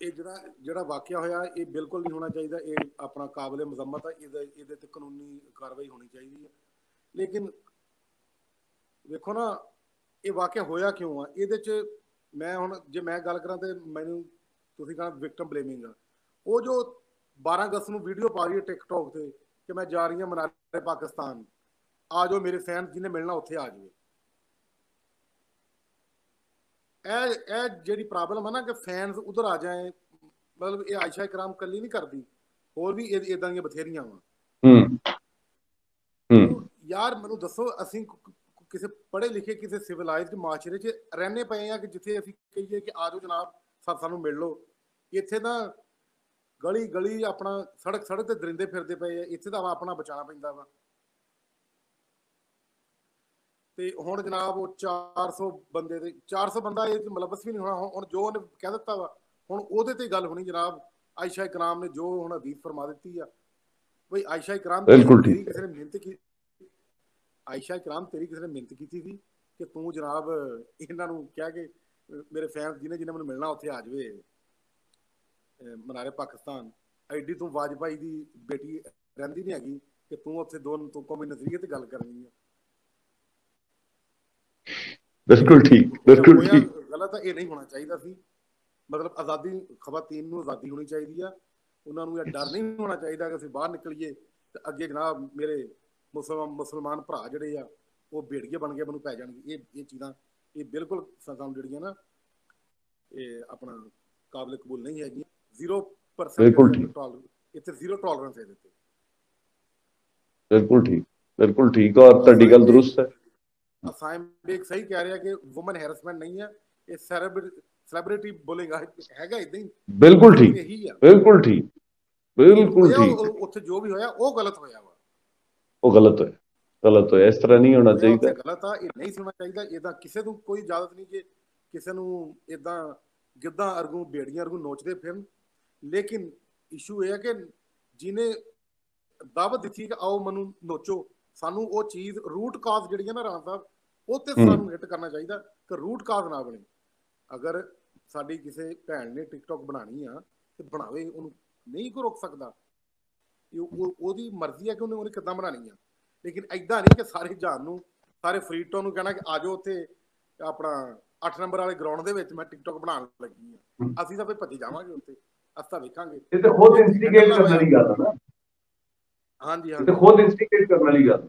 ਇਹ ਜਿਹੜਾ ਵਾਕਿਆ ਹੋਇਆ, ਇਹ ਬਿਲਕੁਲ ਨਹੀਂ ਹੋਣਾ ਚਾਹੀਦਾ। ਇਹ ਆਪਣਾ ਕਾਬਿਲ ਮਜ਼ਮਤ ਹੈ, ਇਹਦੇ ਤੇ ਕਾਨੂੰਨੀ ਕਾਰਵਾਈ ਹੋਣੀ ਚਾਹੀਦੀ ਹੈ। ਲੇਕਿਨ ਵੇਖੋ ਨਾ, ਇਹ ਵਾਕਿਆ ਹੋਇਆ ਕਿਉਂ ਆ? ਇਹਦੇ 'ਚ ਮੈਂ ਹੁਣ ਜੇ ਮੈਂ ਗੱਲ ਕਰਾਂ ਤੇ ਮੈਨੂੰ ਤੁਸੀਂ ਕਹਣਾ ਵਿਕਟਮ ਬਲੇਮਿੰਗ ਆ। ਉਹ ਜੋ 12 ਅਗਸਤ ਨੂੰ ਵੀਡੀਓ ਪਾ ਰਹੀ ਹੈ ਟਿਕਟੋਕ ਤੇ ਕਿ ਮੈਂ ਜਾ ਰਹੀ ਹਾਂ ਮਨਾਲੀ ਪਾਕਿਸਤਾਨ, ਆ ਜਾਓ ਮੇਰੇ ਫੈਨ ਜਿਹਨੇ ਮਿਲਣਾ ਉੱਥੇ ਆ ਜਾਵੇ। ਇਹ ਜਿਹੜੀ ਪ੍ਰੋਬਲਮ ਹੈ ਨਾ ਕਿ ਫੈਨਸ ਉਧਰ ਆ ਜਾਏ, ਮਤਲਬ ਇਹ ਆਇਸ਼ਾ ਇਕਰਾਮ ਕੱਲੀ ਨਹੀਂ ਕਰਦੀ, ਹੋਰ ਵੀ ਇਦਾਂ ਦੀਆਂ ਬਥੇਰੀਆਂ ਵਾ। ਯਾਰ ਮੈਨੂੰ ਦੱਸੋ, ਅਸੀਂ ਕਿਸੇ ਪੜ੍ਹੇ ਲਿਖੇ ਕਿਸੇ ਸਿਵਲਾਈਜ਼ਡ ਮਾਸ਼ਰੇ 'ਚ ਰਹਿੰਦੇ ਪਏ ਆ ਕਿ ਜਿੱਥੇ ਅਸੀਂ ਕਹੀਏ ਕਿ ਆ ਜਾਓ ਜਨਾਬ ਸਾਨੂੰ ਮਿਲ ਲਓ। ਇੱਥੇ ਤਾਂ ਗਲੀ ਗਲੀ ਆਪਣਾ ਸੜਕ ਸੜਕ ਤੇ ਦਰਿੰਦੇ ਫਿਰਦੇ ਪਏ ਆ, ਇੱਥੇ ਤਾਂ ਆਪਣਾ ਬਚਾਉਣਾ ਪੈਂਦਾ ਵਾ। ਤੇ ਹੁਣ ਜਨਾਬ ਉਹ 400 ਬੰਦੇ ਦੇ 400 ਬੰਦਾ ਇਹ ਮਲਬਸ ਵੀ ਨਹੀਂ ਹੋਣਾ। ਹੁਣ ਜੋ ਉਹਨੇ ਕਹਿ ਦਿੱਤਾ ਵਾ, ਹੁਣ ਉਹਦੇ ਤੇ ਗੱਲ ਹੋਣੀ ਜਨਾਬ। ਆਇਸ਼ਾ ਇਕਰਾਮ ਨੇ ਜੋ ਹੁਣ ਹਦੀਸ ਫਰਮਾ ਦਿੱਤੀ ਆ, ਬਈ ਆਇਸ਼ਾ ਇਕਰਾਮ ਬਿਲਕੁਲ ਤੇਰੀ ਠੀਕ ਕਿਸੇ ਹੈ। ਨੇ ਮਿਹਨਤ ਕੀ, ਆਇਸ਼ਾ ਇਕਰਾਮ ਤੇਰੀ ਕਿਸੇ ਨੇ ਮਿਹਨਤ ਕੀਤੀ ਸੀ ਕਿ ਤੂੰ ਜਨਾਬ ਇਹਨਾਂ ਨੂੰ ਕਹਿ ਕੇ ਮੇਰੇ ਫੈਨ ਜਿਹਨੇ ਮੈਨੂੰ ਮਿਲਣਾ ਉੱਥੇ ਆ ਜਾਵੇ ਮਨਾਰੇ ਪਾਕਿਸਤਾਨ, ਐਡੀ ਤੂੰ ਵਾਜਪਾਈ ਦੀ ਬੇਟੀ ਰਹਿੰਦੀ ਨਹੀਂ ਹੈਗੀ ਕਿ ਤੂੰ ਉੱਥੇ ਤੂੰ ਕੌਮੀ ਨਜ਼ਰੀਏ ਤੇ ਗੱਲ ਕਰਨੀ ਹੈ। ਬਿਲਕੁਲ ਠੀਕ, ਬਿਲਕੁਲ ਹੋਇਆ ਠੀਕ। ਗਲਤ, ਇਹ ਨਹੀਂ ਹੋਣਾ ਚਾਹੀਦਾ ਸੀ। ਮਤਲਬ ਆਜ਼ਾਦੀ, ਖਵਾਤੀਨ ਨੂੰ ਆਜ਼ਾਦੀ ਹੋਣੀ ਚਾਹੀਦੀ ਆ, ਉਹਨਾਂ ਨੂੰ ਇਹ ਡਰ ਨਹੀਂ ਹੋਣਾ ਚਾਹੀਦਾ ਕਿ ਅਸੀਂ ਬਾਹਰ ਨਿਕਲੀਏ ਤੇ ਅੱਗੇ ਜਨਾਬ ਮੇਰੇ ਮੁਸਲਮਾਨ ਭਰਾ ਜਿਹੜੇ ਆ ਉਹ ਭੇੜੀਏ ਬਣ ਕੇ ਮੈਨੂੰ ਪੈ ਜਾਣਗੇ। ਇਹ ਚੀਜ਼ਾਂ ਇਹ ਬਿਲਕੁਲ ਸਾਨੂੰ ਜਿਹੜੀਆਂ ਨਾ ਇਹ ਆਪਣਾ ਕਾਬਿਲ ਕਬੂਲ ਨਹੀਂ ਹੈਗੀਆਂ। 0% ਬਿਲਕੁਲ ਜਿਹੜੀ ਠੀਕ, ਇੱਥੇ 0 ਟੋਲਰੈਂਸ ਹੈ ਇਹਦੇ ਤੇ। ਬਿਲਕੁਲ ਠੀਕ, ਬਿਲਕੁਲ ਠੀਕ, ਔਰ ਤੁਹਾਡੀ ਅਸਾਈਮ ਗੱਲ ਬੇਗ, ਦਰੁਸਤ ਹੈ। ਅਸਾਈਮ ਬੇਗ ਸਹੀ ਕਹਿ ਰਿਹਾ ਕਿ ਵੂਮਨ ਹੈਰਸਮੈਂਟ ਨਹੀਂ ਹੈ, ਇਹ ਸੈਲੀਬ੍ਰਿਟੀ ਬੁਲਿੰਗ ਹੈਗਾ, ਇਦਾਂ ਹੀ ਬਿਲਕੁਲ ਜ਼ਮੀਨ ਠੀਕ, ਇਹੀ ਆ। ਬਿਲਕੁਲ ਠੀਕ, ਲੇਕਿਨ ਬਿਲਕੁਲ ਹੋਇਆ ਠੀਕ ਹੈ। ਉੱਥੇ ਜੋ ਵੀ ਹੋਇਆ ਉਹ ਗਲਤ ਹੋਇਆ ਵਾ, ਉਹ ਗਲਤ ਹੋਇਆ, ਗਲਤ ਹੋਇਆ, ਇਸ ਤਰ੍ਹਾਂ ਨਹੀਂ ਜੋ ਹੋਣਾ ਹੋਇਆ ਉੱਥੇ ਚਾਹੀਦਾ। ਗਲਤ ਆ, ਇਹ ਨਹੀਂ ਸੁਣਨਾ ਚਾਹੀਦਾ। ਇਹਦਾ ਕਿਸੇ ਨੂੰ ਕੋਈ ਇਜਾਜ਼ਤ ਨਹੀਂ ਕਿ ਕਿਸੇ ਨੂੰ ਇਦਾਂ ਗਿੱਧਾਂ ਅਰਗੂ ਬੇੜੀਆਂ ਅਰਗੂ ਨੋਚਦੇ ਫਿਰਨ। ਲੇਕਿਨ ਇਸ਼ੂ ਇਹ ਹੈ ਕਿ ਜਿਹਨੇ ਦਾਵਤ ਦਿੱਤੀ ਕਿ ਆਓ ਮੈਨੂੰ ਨੋਚੋ, ਸਾਨੂੰ ਉਹ ਚੀਜ਼ ਰੂਟ ਕਾਜ਼ ਜਿਹੜੀ ਹੈ ਨਾ ਰਾਣਾ ਸਾਹਿਬ, ਉਹ ਤੇ ਹੂੰ, ਸਾਨੂੰ ਹਿੱਟ ਕਰਨਾ ਚਾਹੀਦਾ ਕਿ ਰੂਟ ਕਾਜ਼ ਨਾ ਬਣੇ। ਅਗਰ ਸਾਡੀ ਕਿਸੇ ਭੈਣ ਨੇ ਟਿਕਟੌਕ ਬਣਾਉਣੀ ਆ ਤੇ ਬਣਾਵੇ, ਉਹਨੂੰ ਨਹੀਂ ਕੋਈ ਰੋਕ ਸਕਦਾ। ਉਹਦੀ ਮਰਜ਼ੀ ਹੈ ਕਿ ਉਹਨੇ ਕਿੱਦਾਂ ਬਣਾਉਣੀ ਆ। ਲੇਕਿਨ ਏਦਾਂ ਨਹੀਂ ਕਿ ਸਾਰੇ ਜਹਾਨ ਨੂੰ, ਸਾਰੇ ਫਰੀਟੋ ਨੂੰ ਕਹਿਣਾ ਕਿ ਆ ਜਾਓ ਉੱਥੇ ਆਪਣਾ 8 ਨੰਬਰ ਵਾਲੇ ਗਰਾਊਂਡ ਦੇ ਵਿੱਚ ਮੈਂ ਟਿਕਟੌਕ ਬਣਾਉਣ ਲੱਗੀ ਹੂੰ। ਆ। ਅਸੀਂ ਤਾਂ ਫਿਰ ਭੱਜ ਜਾਵਾਂਗੇ ਉੱਥੇ, ਅਸੀਂ ਤਾਂ ਵੇਖਾਂਗੇ ਇਹ ਤਾਂ ਖੁਦ ਜੇ ਹੈਂਡਲ ਇਨਸਟੀਗੇਟ ਨਾ ਕਰਨ ਹੋਇਆ। ਵਾਲੀ ਗੱਲ ਹੈ ਨਾ, ਹਾਂਜੀ ਇਹ ਤਾਂ ਹਾਂਜੀ ਖੁਦ ਇਨਸਟੀਗੇਟ ਕਰਨ ਵਾਲੀ ਗੱਲ।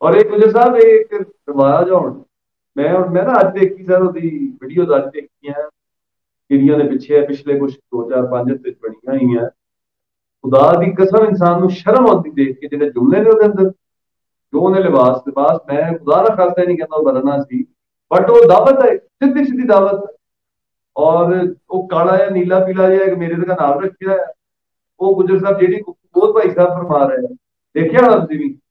ਔਰ ਇਹ ਗੁਜਰ ਸਾਹਿਬ ਇਹ ਇੱਕ ਰਿਵਾਜ ਹੁਣ ਮੈਂ ਨਾ ਅੱਜ ਦੇਖੀ ਸਰ ਉਹਦੀ ਵੀਡੀਓਜ਼ ਅੱਜ ਦੇਖੀਆਂ ਜਿਹੜੀਆਂ ਦੇ ਪਿੱਛੇ ਪਿਛਲੇ ਕੁਝ 2 4 5 ਹਫ਼ਤੇ ਬਣੀਆਂ ਹੋਈਆਂ। ਖੁਦਾ ਦੀ ਕਸਮ ਇਨਸਾਨ ਨੂੰ ਸ਼ਰਮ ਆਉਂਦੀ ਦੇਖ ਕੇ, ਜਿਹੜੇ ਜੁਮਲੇ ਨੇ ਉਹਦੇ ਅੰਦਰ, ਜੋ ਉਹਨੇ ਲਿਬਾਸ ਮੈਂ ਖੁਦਾ ਨਾ ਖਾਸਤਾ ਨਹੀਂ ਕਹਿੰਦਾ ਉਹ ਬਦਲਣਾ ਸੀ, ਬਟ ਉਹ ਦਾਵਤ ਹੈ, ਸਿੱਧੀ ਸਿੱਧੀ ਦਾਵਤ। ਔਰ ਉਹ ਕਾਲਾ ਜਾਂ ਨੀਲਾ ਪੀਲਾ ਜਿਹਾ ਇੱਕ ਮੇਰੇ ਦਾ ਨਾਮ ਰੱਖਿਆ ਹੈ, ਉਹ ਗੁਜਰ ਸਾਹਿਬ ਜਿਹੜੀ ਬਹੁਤ ਭਾਈ ਸਾਹਿਬ ਫਰਮਾ ਰਹੇ ਨੇ, ਦੇਖਿਆ ਨਾ ਤੁਸੀਂ ਵੀ।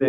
ਤੇ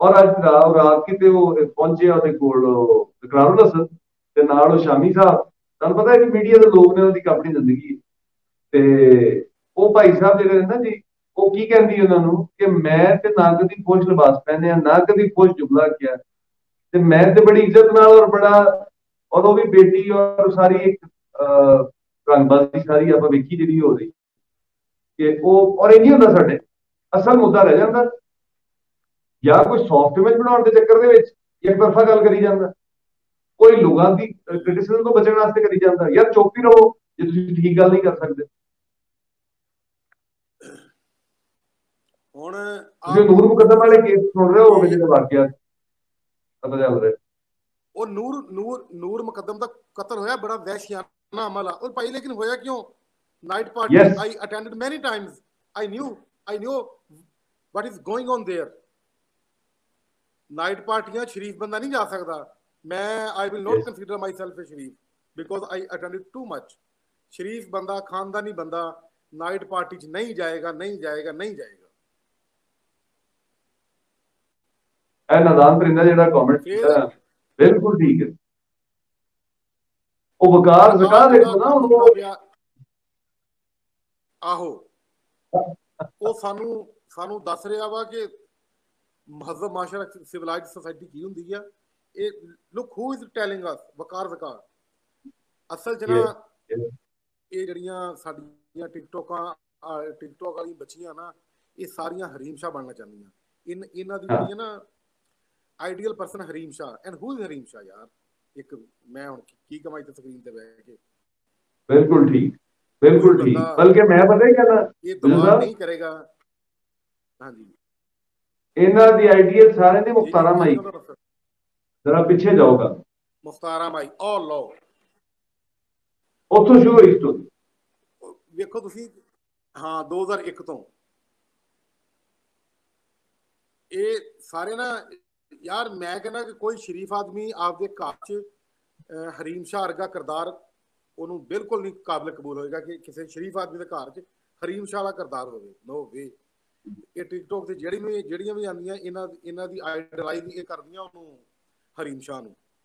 ਔਰ ਅੱਜ ਰਾਤ ਕਿਤੇ ਉਹ ਪਹੁੰਚਿਆ ਉਹਦੇ ਕੋਲ ਇਕਰਾਰੁਲ ਹਸਨ ਤੇ ਨਾਲ ਉਹ ਸ਼ਾਮੀ ਸਾਹਿਬ। ਤੁਹਾਨੂੰ ਪਤਾ ਹੈ ਕਿ ਮੀਡੀਆ ਦੇ ਲੋਕ ਨੇ, ਉਹਦੀ ਆਪਣੀ ਜ਼ਿੰਦਗੀ। ਤੇ ਉਹ ਭਾਈ ਸਾਹਿਬ ਜਿਹੜੇ ਨੇ ਨਾ ਜੀ, ਉਹ ਕੀ ਕਹਿੰਦੀ ਉਹਨਾਂ ਨੂੰ ਕਿ ਮੈਂ ਤੇ ਨਾ ਕਦੀ ਫੌਜ ਲਿਬਾਸ ਪਹਿਨੇ ਆ, ਨਾ ਕਦੀ ਫੌਜ ਜੁਮਲਾ ਕਿਹਾ, ਤੇ ਮੈਂ ਤੇ ਬੜੀ ਇੱਜ਼ਤ ਨਾਲ ਔਰ ਬੜਾ, ਔਰ ਉਹ ਵੀ ਬੇਟੀ ਔਰ ਸਾਰੀ ਇੱਕ ਰੰਗਬਾਜ਼ੀ ਸਾਰੀ ਆਪਾਂ ਵੇਖੀ ਜਿਹੜੀ ਹੋ ਰਹੀ ਕਿ ਉਹ, ਔਰ ਇਹ ਨਹੀਂ ਹੁੰਦਾ ਸਾਡੇ ਅਸਲ ਮੁੱਦਾ ਰਹਿ ਜਾਂਦਾ ਜਾਂ ਕੋਈ ਸੌਫਟ ਇਮੇਜ ਬਣਾਉਣ ਦੇ ਚੱਕਰ ਦੇ ਵਿੱਚ ਇੱਕ ਤਰਫਾ ਗੱਲ ਕਰੀ ਜਾਂਦਾ, ਕੋਈ ਲੋਕਾਂ ਦੀ ਕ੍ਰਿਟਿਸਿਜ਼ਮ ਤੋਂ ਬਚਣ ਵਾਸਤੇ ਕਰੀ ਜਾਂਦਾ। ਯਾਰ ਚੁੱਪ ਹੀ ਰਹੋ ਜੇ ਤੁਸੀਂ ਠੀਕ ਗੱਲ ਨਹੀਂ ਕਰ ਸਕਦੇ। ਹੁਣ ਤੁਸੀਂ ਆਪ ਨੂਰ ਮੁਕੱਦਮ ਵੇਖੋ ਵਾਲੇ ਕੇਸ ਸੁਣ ਰਹੇ ਹੋਗੇ ਇਹ ਜਿਹੜੇ ਵਾਕਿਆ ਪਤਾ ਚੱਲ ਰਿਹਾ। ਉਹ ਨੂਰ ਮੁਕੱਦਮ ਦਾ ਕਤਲ ਹੋਇਆ, ਬੜਾ ਵਹਿਸ਼ਿਆਨਾ ਅਮਲ ਆ ਉਹ ਭਾਈ। ਲੇਕਿਨ ਹੋਇਆ ਕਿਉਂ? ਨਾਈਟ ਪਾਰਟੀ ਯੈਸ, ਆਈ ਅਟੈਂਡਡ ਮੈਨੀ Times, I knew what is going on there। Night ਪਾਰਟੀਆਂ ਸ਼ਰੀਫ ਬੰਦਾ ਨਹੀਂ ਜਾ ਸਕਦਾ। ਮੈਂ I will not yes, consider myself a Sharif because I attended too much। ਸ਼ਰੀਫ ਬੰਦਾ, ਖਾਨਦਾਨੀ ਬੰਦਾ ਨਾਈਟ ਪਾਰਟੀ 'ਚ ਨਹੀਂ ਜਾਏਗਾ, ਨਹੀਂ ਜਾਏਗਾ, ਨਹੀਂ ਜਾਏਗਾ। ਇਹ ਨਾਦਾਨ ਪਰਿੰਦਾ ਜਿਹੜਾ ਕਮੈਂਟ ਫਿਰ ਕੀਤਾ ਬਿਲਕੁਲ ਠੀਕ ਹੈ। ਉਹ ਵਕਾਰ ਵਕਾਰ ਜ਼ਕਾਰ ਜਿਹੜਾ ਦੇਖੋ ਨਾ ਕੰਮ ਹੁੰਦਾ ਉਹਨੂੰ। ਪਿਆ, ਆਹੋ ਉਹ ਸਾਨੂੰ ਦੱਸ ਰਿਹਾ ਵਾ ਕਿ ਮਹਜ਼ਬ ਮਾਸ਼ਰਾ ਸਿਵਲਾਈਜ਼ਡ ਸੋਸਾਇਟੀ ਕੀ ਹੁੰਦੀ ਆ। ਇਹ ਲੁੱਕ ਹੂ ਇਜ਼ ਟੈਲਿੰਗ ਅਸ ਵਕਾਰ ਜ਼ਕਾਰ। ਅਸਲ 'ਚ ਨਾ ਇਹ ਜਿਹੜੀਆਂ ਸਾਡੀਆਂ ਟਿਕਟੌਕ ਵਾਲੀ ਬੱਚੀਆਂ ਨਾ, ਇਹ ਸਾਰੀਆਂ ਹਰੀਮ ਸ਼ਾਹ ਬਣਨਾ ਚਾਹੁੰਦੀਆਂ। ਇਹਨਾਂ ਦੀ ਜਿਹੜੀਆਂ ਨਾ ideal person Hareem Shah. And who is Hareem Shah ਯਾਰ? ਇੱਕ ਮੈਂ ਹੁਣ ਕੀ ਕਮਾਈ ਤੇ ਸਕਰੀਨ ਤੇ ਬਹਿ ਕੇ। ਬਿਲਕੁਲ ਠੀਕ, ਕੋਈ ਬਿਲਕੁਲ ਬੰਦਾ ਠੀਕ। ਬਲਕਿ ਮੈਂ ਪਤਾ ਹੀ ਕਹਿੰਦਾ ਇਹ ਗੁਰੂ ਦਵਾ ਸਾਹਿਬ, ਨਹੀਂ ਕਰੇਗਾ। ਹਾਂਜੀ ਇਹਨਾਂ ਦੀ ਆਈਡੀਅਲ ਸਾਰਿਆਂ ਦੀ ਜੀ ਜੀ ਮੁਖਤਾਰਾ ਕੀ ਮਾਈ। ਕਹਿੰਦਾ ਦੱਸੋ? ਜਰਾ ਪਿੱਛੇ ਜਾਓਗਾ, ਮੁਖਤਾਰਾ ਮਾਈ ਓ ਲੋ, ਉੱਥੋਂ ਸ਼ੁਰੂ ਹੋਈ ਸਟੋਰੀ। ਵੇਖੋ ਤੁਸੀਂ, ਹਾਂ 2001 ਤੋਂ ਇਹ ਸਾਰੇ ਨਾ ਯਾਰ। ਮੈਂ ਕਹਿੰਦਾ ਕਿ ਕੋਈ ਸ਼ਰੀਫ ਆਦਮੀ ਆਪਦੇ ਘਰ 'ਚ ਹਰੀਮ ਸ਼ਾਹ ਵਰਗਾ ਕਿਰਦਾਰ ਉਹਨੂੰ ਬਿਲਕੁਲ ਨਹੀਂ ਕਾਬਿਲ ਕਬੂਲ ਹੋਏਗਾ ਕਿ ਕਿਸੇ ਸ਼ਰੀਫ ਆਦਮੀ ਦੇ ਘਰ 'ਚ ਹਰੀਮ ਸ਼ਾਹ ਦਾ ਕਿਰਦਾਰ ਹੋਵੇ। ਨੋ ਵੇ। ਇਹ ਟਿਕਟੌਕ ਤੇ ਜਿਹੜੀਆਂ ਵੀ ਆਉਂਦੀਆਂ, ਇਹਨਾਂ ਦੀ ਆਈਡਲਾਈਜ਼ ਇਹ ਕਰਦੀਆਂ ਉਹਨੂੰ ਹਰੀਮ ਸ਼ਾਹ ਨੂੰ।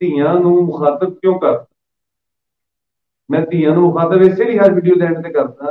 ਧੀਆਂ ਨੂੰ ਮੁਖਾਤਬ ਕਿਉਂ ਕਰਦਾ? ਮੈਂ ਧੀਆਂ ਨੂੰ ਮੁਖਾਤਬ ਇਸੇ ਲਈ ਹਰ ਵੀਡੀਓ ਦੇ ਐਂਡ ਤੇ ਕਰਦਾ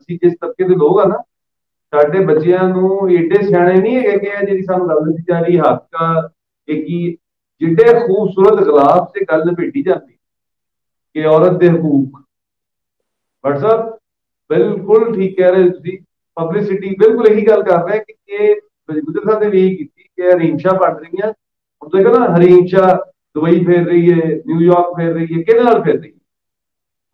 ਅਸੀਂ ਜਿਸ ਤਬਕੇ ਦੇ ਲੋਕ ਆ ਨਾ, ਸਾਡੇ ਬੱਚਿਆਂ ਨੂੰ ਏਡੇ ਸਿਆਣੇ ਨਹੀਂ ਹੈਗੇ ਕਿ ਇਹ ਜਿਹੜੀ ਸਾਨੂੰ ਗੱਲ ਦਿੱਤੀ ਜਾ ਰਹੀ ਹੱਕ ਇਹ ਕੀ, ਜਿੱਡੇ ਖੂਬਸੂਰਤ ਗਲਾਸ ਤੇ ਗੱਲ ਲਪੇਟੀ ਜਾਂਦੀ ਕਿ ਔਰਤ ਦੇ ਹਕੂਕ। ਬਟ ਸਰ ਬਿਲਕੁਲ ਠੀਕ ਕਹਿ ਰਹੇ ਤੁਸੀਂ, ਪਬਲਿਸਿਟੀ ਬਿਲਕੁਲ ਇਹੀ ਗੱਲ ਕਰ ਰਹੇ ਕਿ ਇਹ ਗੁਜਰ ਸਾਹਿਬ ਨੇ ਵੀ ਇਹੀ ਕੀਤੀ ਕਿ ਹਰੀਮਸ਼ਾ ਬਣ ਰਹੀਆਂ। ਹੁਣ ਦੇਖੋ ਨਾ, ਹਰੀਮਸ਼ਾ ਦੁਬਈ ਫੇਰ ਰਹੀ ਹੈ, ਨਿਊਯਾਰਕ ਫੇਰ ਰਹੀ ਹੈ, ਕਿਹਦੇ ਨਾਲ ਫੇਰ ਰਹੀ ਹੈ?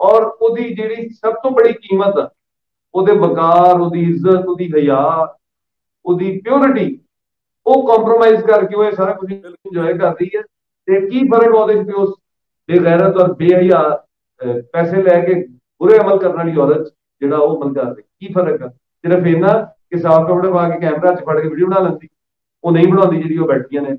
ਔਰ ਉਹਦੀ ਜਿਹੜੀ ਸਭ ਤੋਂ ਬੜੀ ਕੀਮਤ ਆ, ਉਹਦੇ ਵਕਾਰ, ਉਹਦੀ ਇੱਜ਼ਤ, ਉਹਦੀ ਹਯਾ, ਉਹਦੀ ਪਿਓਰਿਟੀ, ਉਹ ਕੰਪਰੋਮਾਈਜ਼ ਕਰਕੇ ਉਹ ਇਹ ਸਾਰਾ ਕੁਝ ਇੰਜੋਏ ਕਰ ਰਹੀ ਹੈ। ਤੇ ਕੀ ਫਰਕ ਉਹਦੇ ਚ ਉਸ ਬੇਗੈਰਤ ਔਰ ਬੇਹਯਾ ਪੈਸੇ ਲੈ ਕੇ ਬੁਰੇ ਅਮਲ ਕਰਨ ਵਾਲੀ ਔਰਤ ਜਿਹੜਾ ਉਹ ਅਮਲ ਕਰ ਰਹੀ, ਕੀ ਫਰਕ ਆ? ਸਿਰਫ ਇਹਨਾਂ ਕਿ ਸਾਫ ਕੱਪੜੇ ਪਾ ਕੇ ਕੈਮਰਾ ਚ ਫੜ ਕੇ ਵੀਡੀਓ ਬਣਾ ਲੈਂਦੀ, ਉਹ ਨਹੀਂ ਬਣਾਉਂਦੀ ਜਿਹੜੀ ਉਹ ਬੈਠੀਆਂ ਨੇ, ਨਾ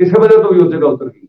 ਕਿਸੇ ਵਜ੍ਹਾ ਤੋਂ ਵੀ ਉਸ ਜਗ੍ਹਾ ਉਤਰ ਗਈ।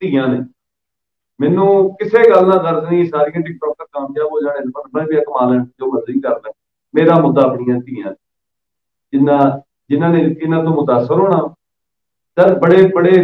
ਧੀਆਂ ਨੇ, ਮੈਨੂੰ ਕਿਸੇ ਗੱਲ ਨਾਲ ਦਰਦ ਨਹੀਂ, ਸਾਰੀਆਂ ਟਿਕਟੋਕਰ ਕਾਮਯਾਬ ਹੋ ਜਾਣ, ਇਨਫਲੂਐਂਸਰ ਵੀ ਕਮਾ ਲੈਣ, ਜੋ ਮਰਜ਼ੀ ਕਰ ਲੈਣ, ਮੇਰਾ ਮੁੱਦਾ ਆਪਣੀਆਂ ਧੀਆਂ, ਜਿਨ੍ਹਾਂ ਨੇ ਇਹਨਾਂ ਤੋਂ ਮੁਤਾਸਰ ਹੋਣਾ। ਸਰ ਬੜੇ ਬੜੇ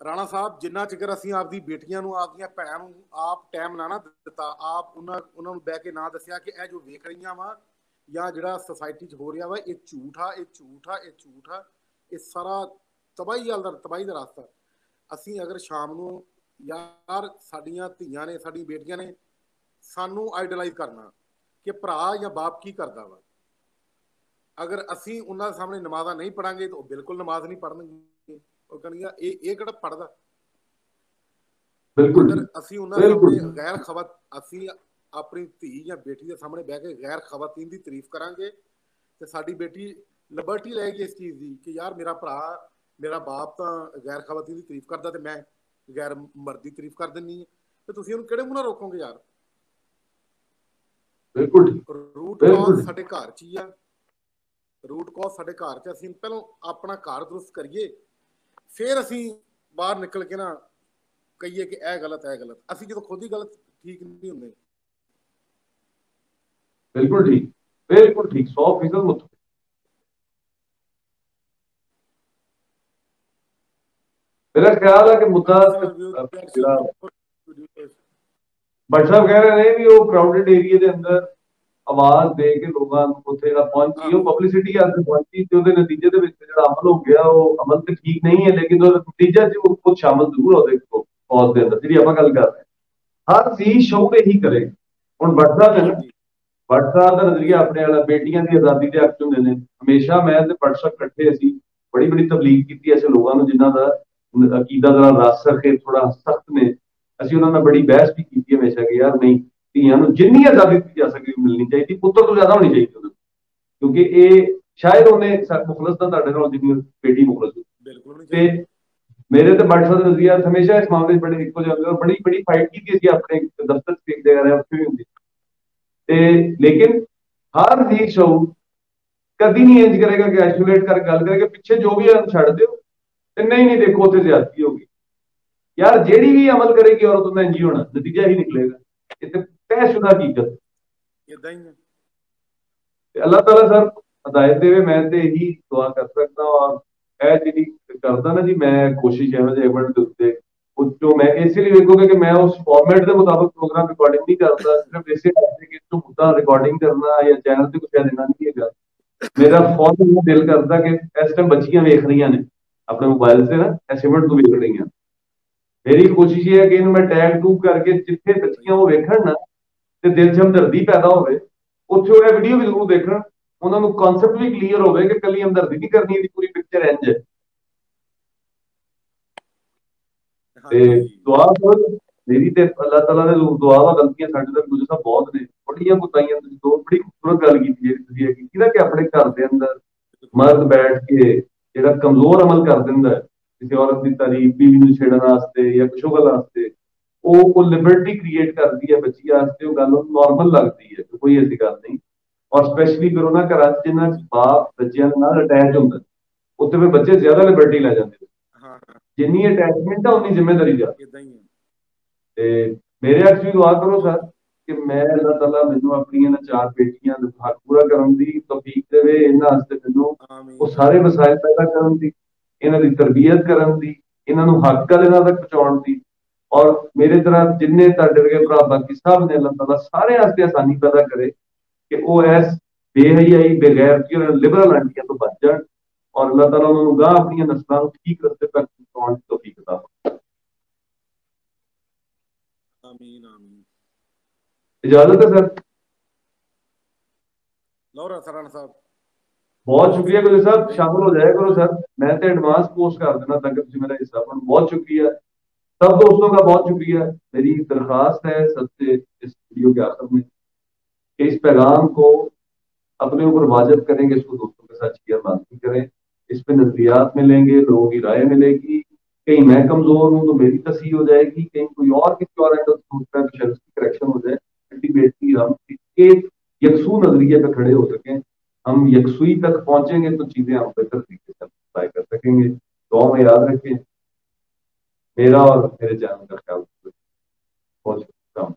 ਰਾਣਾ ਸਾਹਿਬ ਜਿੰਨਾ ਚਿਰ ਅਸੀਂ ਆਪਦੀ ਬੇਟੀਆਂ ਨੂੰ, ਆਪਦੀਆਂ ਭੈਣਾਂ ਨੂੰ ਆਪ ਟਾਈਮ ਨਾ ਦਿੱਤਾ, ਆਪ ਉਹਨਾਂ ਨੂੰ ਬਹਿ ਕੇ ਨਾ ਦੱਸਿਆ ਕਿ ਇਹ ਜੋ ਵੇਖ ਰਹੀਆਂ ਵਾ ਜਾਂ ਜਿਹੜਾ ਸੋਸਾਇਟੀ 'ਚ ਹੋ ਰਿਹਾ ਵਾ, ਇਹ ਝੂਠ ਆ, ਇਹ ਝੂਠ ਆ, ਇਹ ਝੂਠ ਆ, ਇਹ ਸਾਰਾ ਤਬਾਹੀ ਦਾ ਰਸਤਾ। ਅਸੀਂ ਅਗਰ ਸ਼ਾਮ ਨੂੰ, ਯਾਰ ਸਾਡੀਆਂ ਧੀਆਂ ਨੇ, ਸਾਡੀਆਂ ਬੇਟੀਆਂ ਨੇ ਸਾਨੂੰ ਆਈਡਲਾਈਜ਼ ਕਰਨਾ ਕਿ ਭਰਾ ਜਾਂ ਬਾਪ ਕੀ ਕਰਦਾ ਵਾ, ਅਗਰ ਅਸੀਂ ਉਹਨਾਂ ਦੇ ਸਾਹਮਣੇ ਨਮਾਜ਼ਾਂ ਨਹੀਂ ਪੜਾਂਗੇ ਤਾਂ ਉਹ ਬਿਲਕੁਲ ਨਮਾਜ਼ ਨਹੀਂ ਪੜਨਗੇ। ਉਹ ਕਹਿਣਗੇ ਇਹ ਕਿਹੜਾ ਪੜਦਾ। ਅਗਰ ਅਸੀਂ ਉਹਨਾਂ ਸਾਹਮਣੇ ਗੈਰ ਖਬਰ, ਅਸੀਂ ਆਪਣੀ ਧੀ ਜਾਂ ਬੇਟੀ ਦੇ ਸਾਹਮਣੇ ਬਹਿ ਕੇ ਗੈਰ ਖਵਾਤੀਨ ਦੀ ਤਾਰੀਫ ਕਰਾਂਗੇ ਤੇ ਸਾਡੀ ਬੇਟੀ ਲਿਬਰਟੀ ਲਏਗੀ ਇਸ ਚੀਜ਼ ਦੀ ਕਿ ਯਾਰ ਮੇਰਾ ਭਰਾ, ਮੇਰਾ ਬਾਪ ਤਾਂ ਗੈਰ ਖਵਾਤੀਨ ਦੀ ਤਾਰੀਫ ਕਰਦਾ ਤੇ ਮੈਂ ਗੈਰ ਮਰਦ ਦੀ ਤਾਰੀਫ ਕਰ ਦਿੰਨੀ ਹੈ, ਤੇ ਤੁਸੀਂ ਉਹਨੂੰ ਕਿਹੜੇ ਮੂੰਹ ਨਾਲ ਰੋਕੋਗੇ ਯਾਰ? ਬਿਲਕੁਲ ਰੂਟ ਕਾਜ਼ ਸਾਡੇ ਘਰ 'ਚ ਹੀ ਆ, ਰੂਟ ਕਾਜ਼ ਸਾਡੇ ਘਰ 'ਚ। ਅਸੀਂ ਪਹਿਲਾਂ ਆਪਣਾ ਘਰ ਦਰੁਸਤ ਕਰੀਏ, ਫਿਰ ਅਸੀਂ ਬਾਹਰ ਨਿਕਲ ਕੇ ਨਾ ਕਹੀਏ ਕਿ ਇਹ ਗਲਤ ਹੈ, ਗਲਤ। ਅਸੀਂ ਜਦੋਂ ਖੁਦ ਹੀ ਗਲਤ ਠੀਕ ਨਹੀਂ ਹੁੰਦੇ। ਬਿਲਕੁਲ ਠੀਕ, ਬਿਲਕੁਲ ਠੀਕ, 100% ਮੁੱਤ। ਮੇਰਾ ਖਿਆਲ ਹੈ ਕਿ ਮੁੱਦਾ ਜਿਹੜਾ ਭੱਟ ਸਾਹਿਬ ਕਹਿ ਰਹੇ ਨੇ ਵੀ ਉਹ ਕਰਾਊਡਡ ਏਰੀਆ ਦੇ ਅੰਦਰ ਆਵਾਜ਼ ਦੇ ਕੇ ਲੋਕਾਂ ਨੂੰ ਉੱਥੇ ਜਿਹੜਾ ਪਹੁੰਚੀ, ਉਹ ਪਬਲਿਸਿਟੀ ਵਾਸਤੇ ਪਹੁੰਚੀ, ਤੇ ਉਹਦੇ ਨਤੀਜੇ ਦੇ ਵਿੱਚ ਜਿਹੜਾ ਅਮਲ ਹੋ ਗਿਆ, ਉਹ ਅਮਲ ਤੇ ਠੀਕ ਨਹੀਂ ਹੈ, ਲੇਕਿਨ ਉਹਦਾ ਨਤੀਜਾ ਚ ਉਹ ਕੁਝ ਸ਼ਾਮਲ ਜ਼ਰੂਰ ਉਹਦੇ ਫੌਜ ਦੇ ਅੰਦਰ, ਜਿਹੜੀ ਆਪਾਂ ਗੱਲ ਕਰ ਰਹੇ ਹਾਂ। ਹਰ ਚੀਜ਼ ਸ਼ੌਕ ਇਹੀ ਕਰੇ। ਹੁਣ ਭੱਟ ਸਾਹਿਬ ਹੈ ਨਾ, ਭੱਟ ਸਾਹਿਬ ਦਾ ਨਜ਼ਰੀਆ ਆਪਣੇ ਵਾਲਾ, ਬੇਟੀਆਂ ਦੀ ਆਜ਼ਾਦੀ ਦੇ ਹੱਕ ਹੁੰਦੇ ਨੇ। ਹਮੇਸ਼ਾ ਮੈਂ ਤੇ ਭੱਟ ਸਾਹਿਬ ਇਕੱਠੇ ਅਸੀਂ ਬੜੀ ਬੜੀ ਤਬਲੀਗ ਕੀਤੀ ਐਸੇ ਲੋਕਾਂ ਨੂੰ ਜਿਨ੍ਹਾਂ ਦਾ ਅਕੀਦਾ ਦਾ ਰਸ ਰੱਖੇ, ਥੋੜਾ ਸਖਤ ਨੇ। ਅਸੀਂ ਉਹਨਾਂ ਨਾਲ ਬੜੀ ਬਹਿਸ ਵੀ ਕੀਤੀ ਹਮੇਸ਼ਾ ਕਿ ਯਾਰ ਨਹੀਂ, ਧੀਆਂ ਨੂੰ ਜਿੰਨੀ ਆਜ਼ਾਦੀ ਦਿੱਤੀ ਜਾ ਸਕੇ ਮਿਲਣੀ ਚਾਹੀਦੀ, ਪੁੱਤਰ ਤੋਂ ਜ਼ਿਆਦਾ ਹੋਣੀ ਚਾਹੀਦੀ ਉਹਨਾਂ ਨੂੰ, ਕਿਉਂਕਿ ਇਹ ਸ਼ਾਇਦ ਉਹਨੇ ਮੁਖਲਸ ਤਾਂ ਤੁਹਾਡੇ ਨਾਲ ਜਿੰਨੀ ਬੇਟੀ ਮੁਖਲਸ ਬਿਲਕੁਲ। ਤੇ ਮੇਰੇ ਤੇ ਭੱਟ ਸਾਹਿਬ ਦਾ ਨਜ਼ਰੀਆ ਹਮੇਸ਼ਾ ਇਸ ਮਾਮਲੇ 'ਚ ਬੜੇ ਇੱਕੋ ਜਿਹੇ, ਬੜੀ ਬੜੀ ਫਾਈਟ ਕੀਤੀ ਅਸੀਂ ਆਪਣੇ ਦਫ਼ਤਰ 'ਚ ਦੇਖਦੇ ਆ ਰਹੇ, ਉੱਥੇ ਵੀ ਹੁੰਦੀ ਤੇ, ਲੇਕਿਨ ਹਰ ਜੀ ਸ਼ੋ ਕਦੀ ਨਹੀਂ ਇੰਜ ਕਰੇਗਾ ਕਿ ਆਈਸੋਲੇਟ ਕਰ ਗੱਲ ਕਰੇਗਾ ਪਿੱਛੇ ਜੋ ਵੀ ਹੈ ਛੱਡ ਦਿਓ ਤੇ ਨਹੀਂ ਦੇਖੋ ਉੱਥੇ ਜ਼ਿਆਦਤੀ ਹੋ ਗਈ। ਯਾਰ ਜਿਹੜੀ ਵੀ ਅਮਲ ਕਰੇਗੀ ਔਰਤ ਉਹਦਾ ਇੰਜ ਹੀ ਹੋਣਾ, ਨਤੀਜਾ ਹੀ ਨਿਕਲੇਗਾ। ਇਹ ਤੇ ਤੈਅਸ਼ੁਦਾ ਹਕੀਕਤ ਇਦਾਂ ਹੀ ਹੈ। ਤੇ ਅੱਲਾਹ ਤਾਲਾ ਸਰ ਹਦਾਇਤ ਦੇਵੇ, ਮੈਂ ਤੇ ਇਹੀ ਦੁਆ ਕਰ ਸਕਦਾ। ਔਰ ਇਹ ਜਿਹੜੀ ਕਰਦਾ ਨਾ ਜੀ, ਮੈਂ ਕੋਸ਼ਿਸ਼ ਇਹੋ ਜਿਹੇ ਇਵੈਂਟ ਦੇ ਉੱਤੇ ਜੋ ਮੈਂ ਇਸੇ ਲਈ ਵੇਖੋਗੇ ਕਿ ਮੈਂ ਉਸ ਫਾਰਮੈਟ ਦੇ ਮੁਤਾਬਕ ਪ੍ਰੋਗਰਾਮ ਰਿਕਾਰਡਿੰਗ ਨਹੀਂ ਕਰਦਾ, ਸਿਰਫ ਇਸੇ ਕਰਕੇ ਕਿ ਇਸ ਮੁੱਦਾ ਰਿਕਾਰਡਿੰਗ ਕਰਨਾ ਜਾਂ ਚੈਨਲ ਤੇ ਕੁਝ ਦੇਣਾ ਨਹੀਂ ਹੈਗਾ। ਮੇਰਾ ਫੌਰਨ ਦਿਲ ਕਰਦਾ ਕਿ ਇਸ ਟਾਈਮ ਬੱਚੀਆਂ ਵੇਖ ਰਹੀਆਂ ਨੇ ਆਪਣੇ ਮੋਬਾਈਲ ਤੇ ਨਾ, ਇਸ ਇਵੈਂਟ ਨੂੰ ਵੇਖ ਰਹੀਆਂ। ਮੇਰੀ ਕੋਸ਼ਿਸ਼ ਇਹ ਹੈ ਕਿ ਇਹਨੂੰ ਮੈਂ ਟੈਗ ਟੂਗ ਕਰਕੇ ਜਿੱਥੇ ਬੱਚੀਆਂ ਉਹ ਵੇਖਣ ਨਾ ਤੇ ਦਿਲ 'ਚ ਹਮਦਰਦੀ ਪੈਦਾ ਹੋਵੇ, ਉੱਥੇ ਉਹ ਵੀਡੀਓ ਵੀ ਜ਼ਰੂਰ ਦੇਖਣ, ਉਹਨਾਂ ਨੂੰ ਕਨਸੈਪਟ ਵੀ ਕਲੀਅਰ ਹੋਵੇ ਕਿ ਕੱਲੀ ਹਮਦਰਦੀ ਨਹੀਂ ਕਰਨੀ, ਇਹਦੀ ਪੂਰੀ ਪਿਕਚਰ ਇੰਜ ਹੈ। ਤੇ ਦੁਆ ਕਰੋ میری تے اللہ تعالیٰ نے دعا وا غلطیاں ساڈے تک گزرا بہت نے بڑیاں کوتاہیاں تو بڑی خوبصورت گل کی ہے کہ اپنے گھر کے اندر مرد بیٹھ کے جڑا کمزور عمل کر دینا ہے کسی عورت کی تعریف بیوی نو چھیڑن واسطے یا کچھ گل واسطے وہ لبرٹی کریٹ کرتی ہے بچی واسطے وہ گل نارمل لگتی ہے کوئی ایسی گل نہیں اور اسپیشلی پھر انہوں نے گھر جنہیں باپ بچیاں اٹیچ ہوتا ہے اتنے پھر بچے زیادہ لبرٹی لے جاتے ہیں جنی اٹیچمنٹ ہے انی ذمہ داری جاتی میرے اچ بھی دعا کرو سر کہ میں اللہ تعالیٰ مینوں اپنی چار بیٹیاں حق پورا کرن دی توفیق دے انہاں واسطے مینوں وہ سارے مسائل پیدا کرن دی انہاں دی تربیت کرن دی انہاں نوں حق گل انہاں تک پہنچاؤن دی اور میرے طرح جن تہاڈے ورگے بھرا باقی سب نے اللہ تعالیٰ سارے واسطے آسانی پیدا کرے کہ وہ ایس بے حیائی بے غیرتی اور لبرل آنٹیاں تو بچ جان اور اللہ تعالیٰ انہوں نے گاہ اپنی نسلوں ٹھیک رستے تک پہنچاؤن دی توفیق عطا فرمائے. آمین آمین. اجازت ہے سر. لورا سران صاحب بہت شکریہ گلے صاحب شامل ہو جائے کرو سر میں تو ایڈوانس پوسٹ کر دینا تاکہ تم میرا حصہ بنو. بہت شکریہ سب دوستوں کا بہت شکریہ. میری درخواست ہے سب سے اس ویڈیو کے آخر میں کہ اس پیغام کو اپنے اوپر واجب کریں گے اس کو دوستوں کے ساتھ شیئر لازمی کریں. اس پہ نظریات ملیں گے لوگوں کی رائے ملے گی. کہیں میں کمزور ہوں تو میری تصحیح ہو جائے گی کہیں کوئی اور کسی اور اینگل سوچتا ہے تو شاید اس کی کریکشن ہو جائے. الٹیمیٹلی ہم ایک یکسو نظریے پہ کھڑے ہو سکیں ہم یکسوئی تک پہنچیں گے تو چیزیں ہم بہتر طریقے سے اپلائی کر سکیں گے. دعا میں یاد رکھیں میرا اور میرے چینل کا خیال. بہت شکریہ.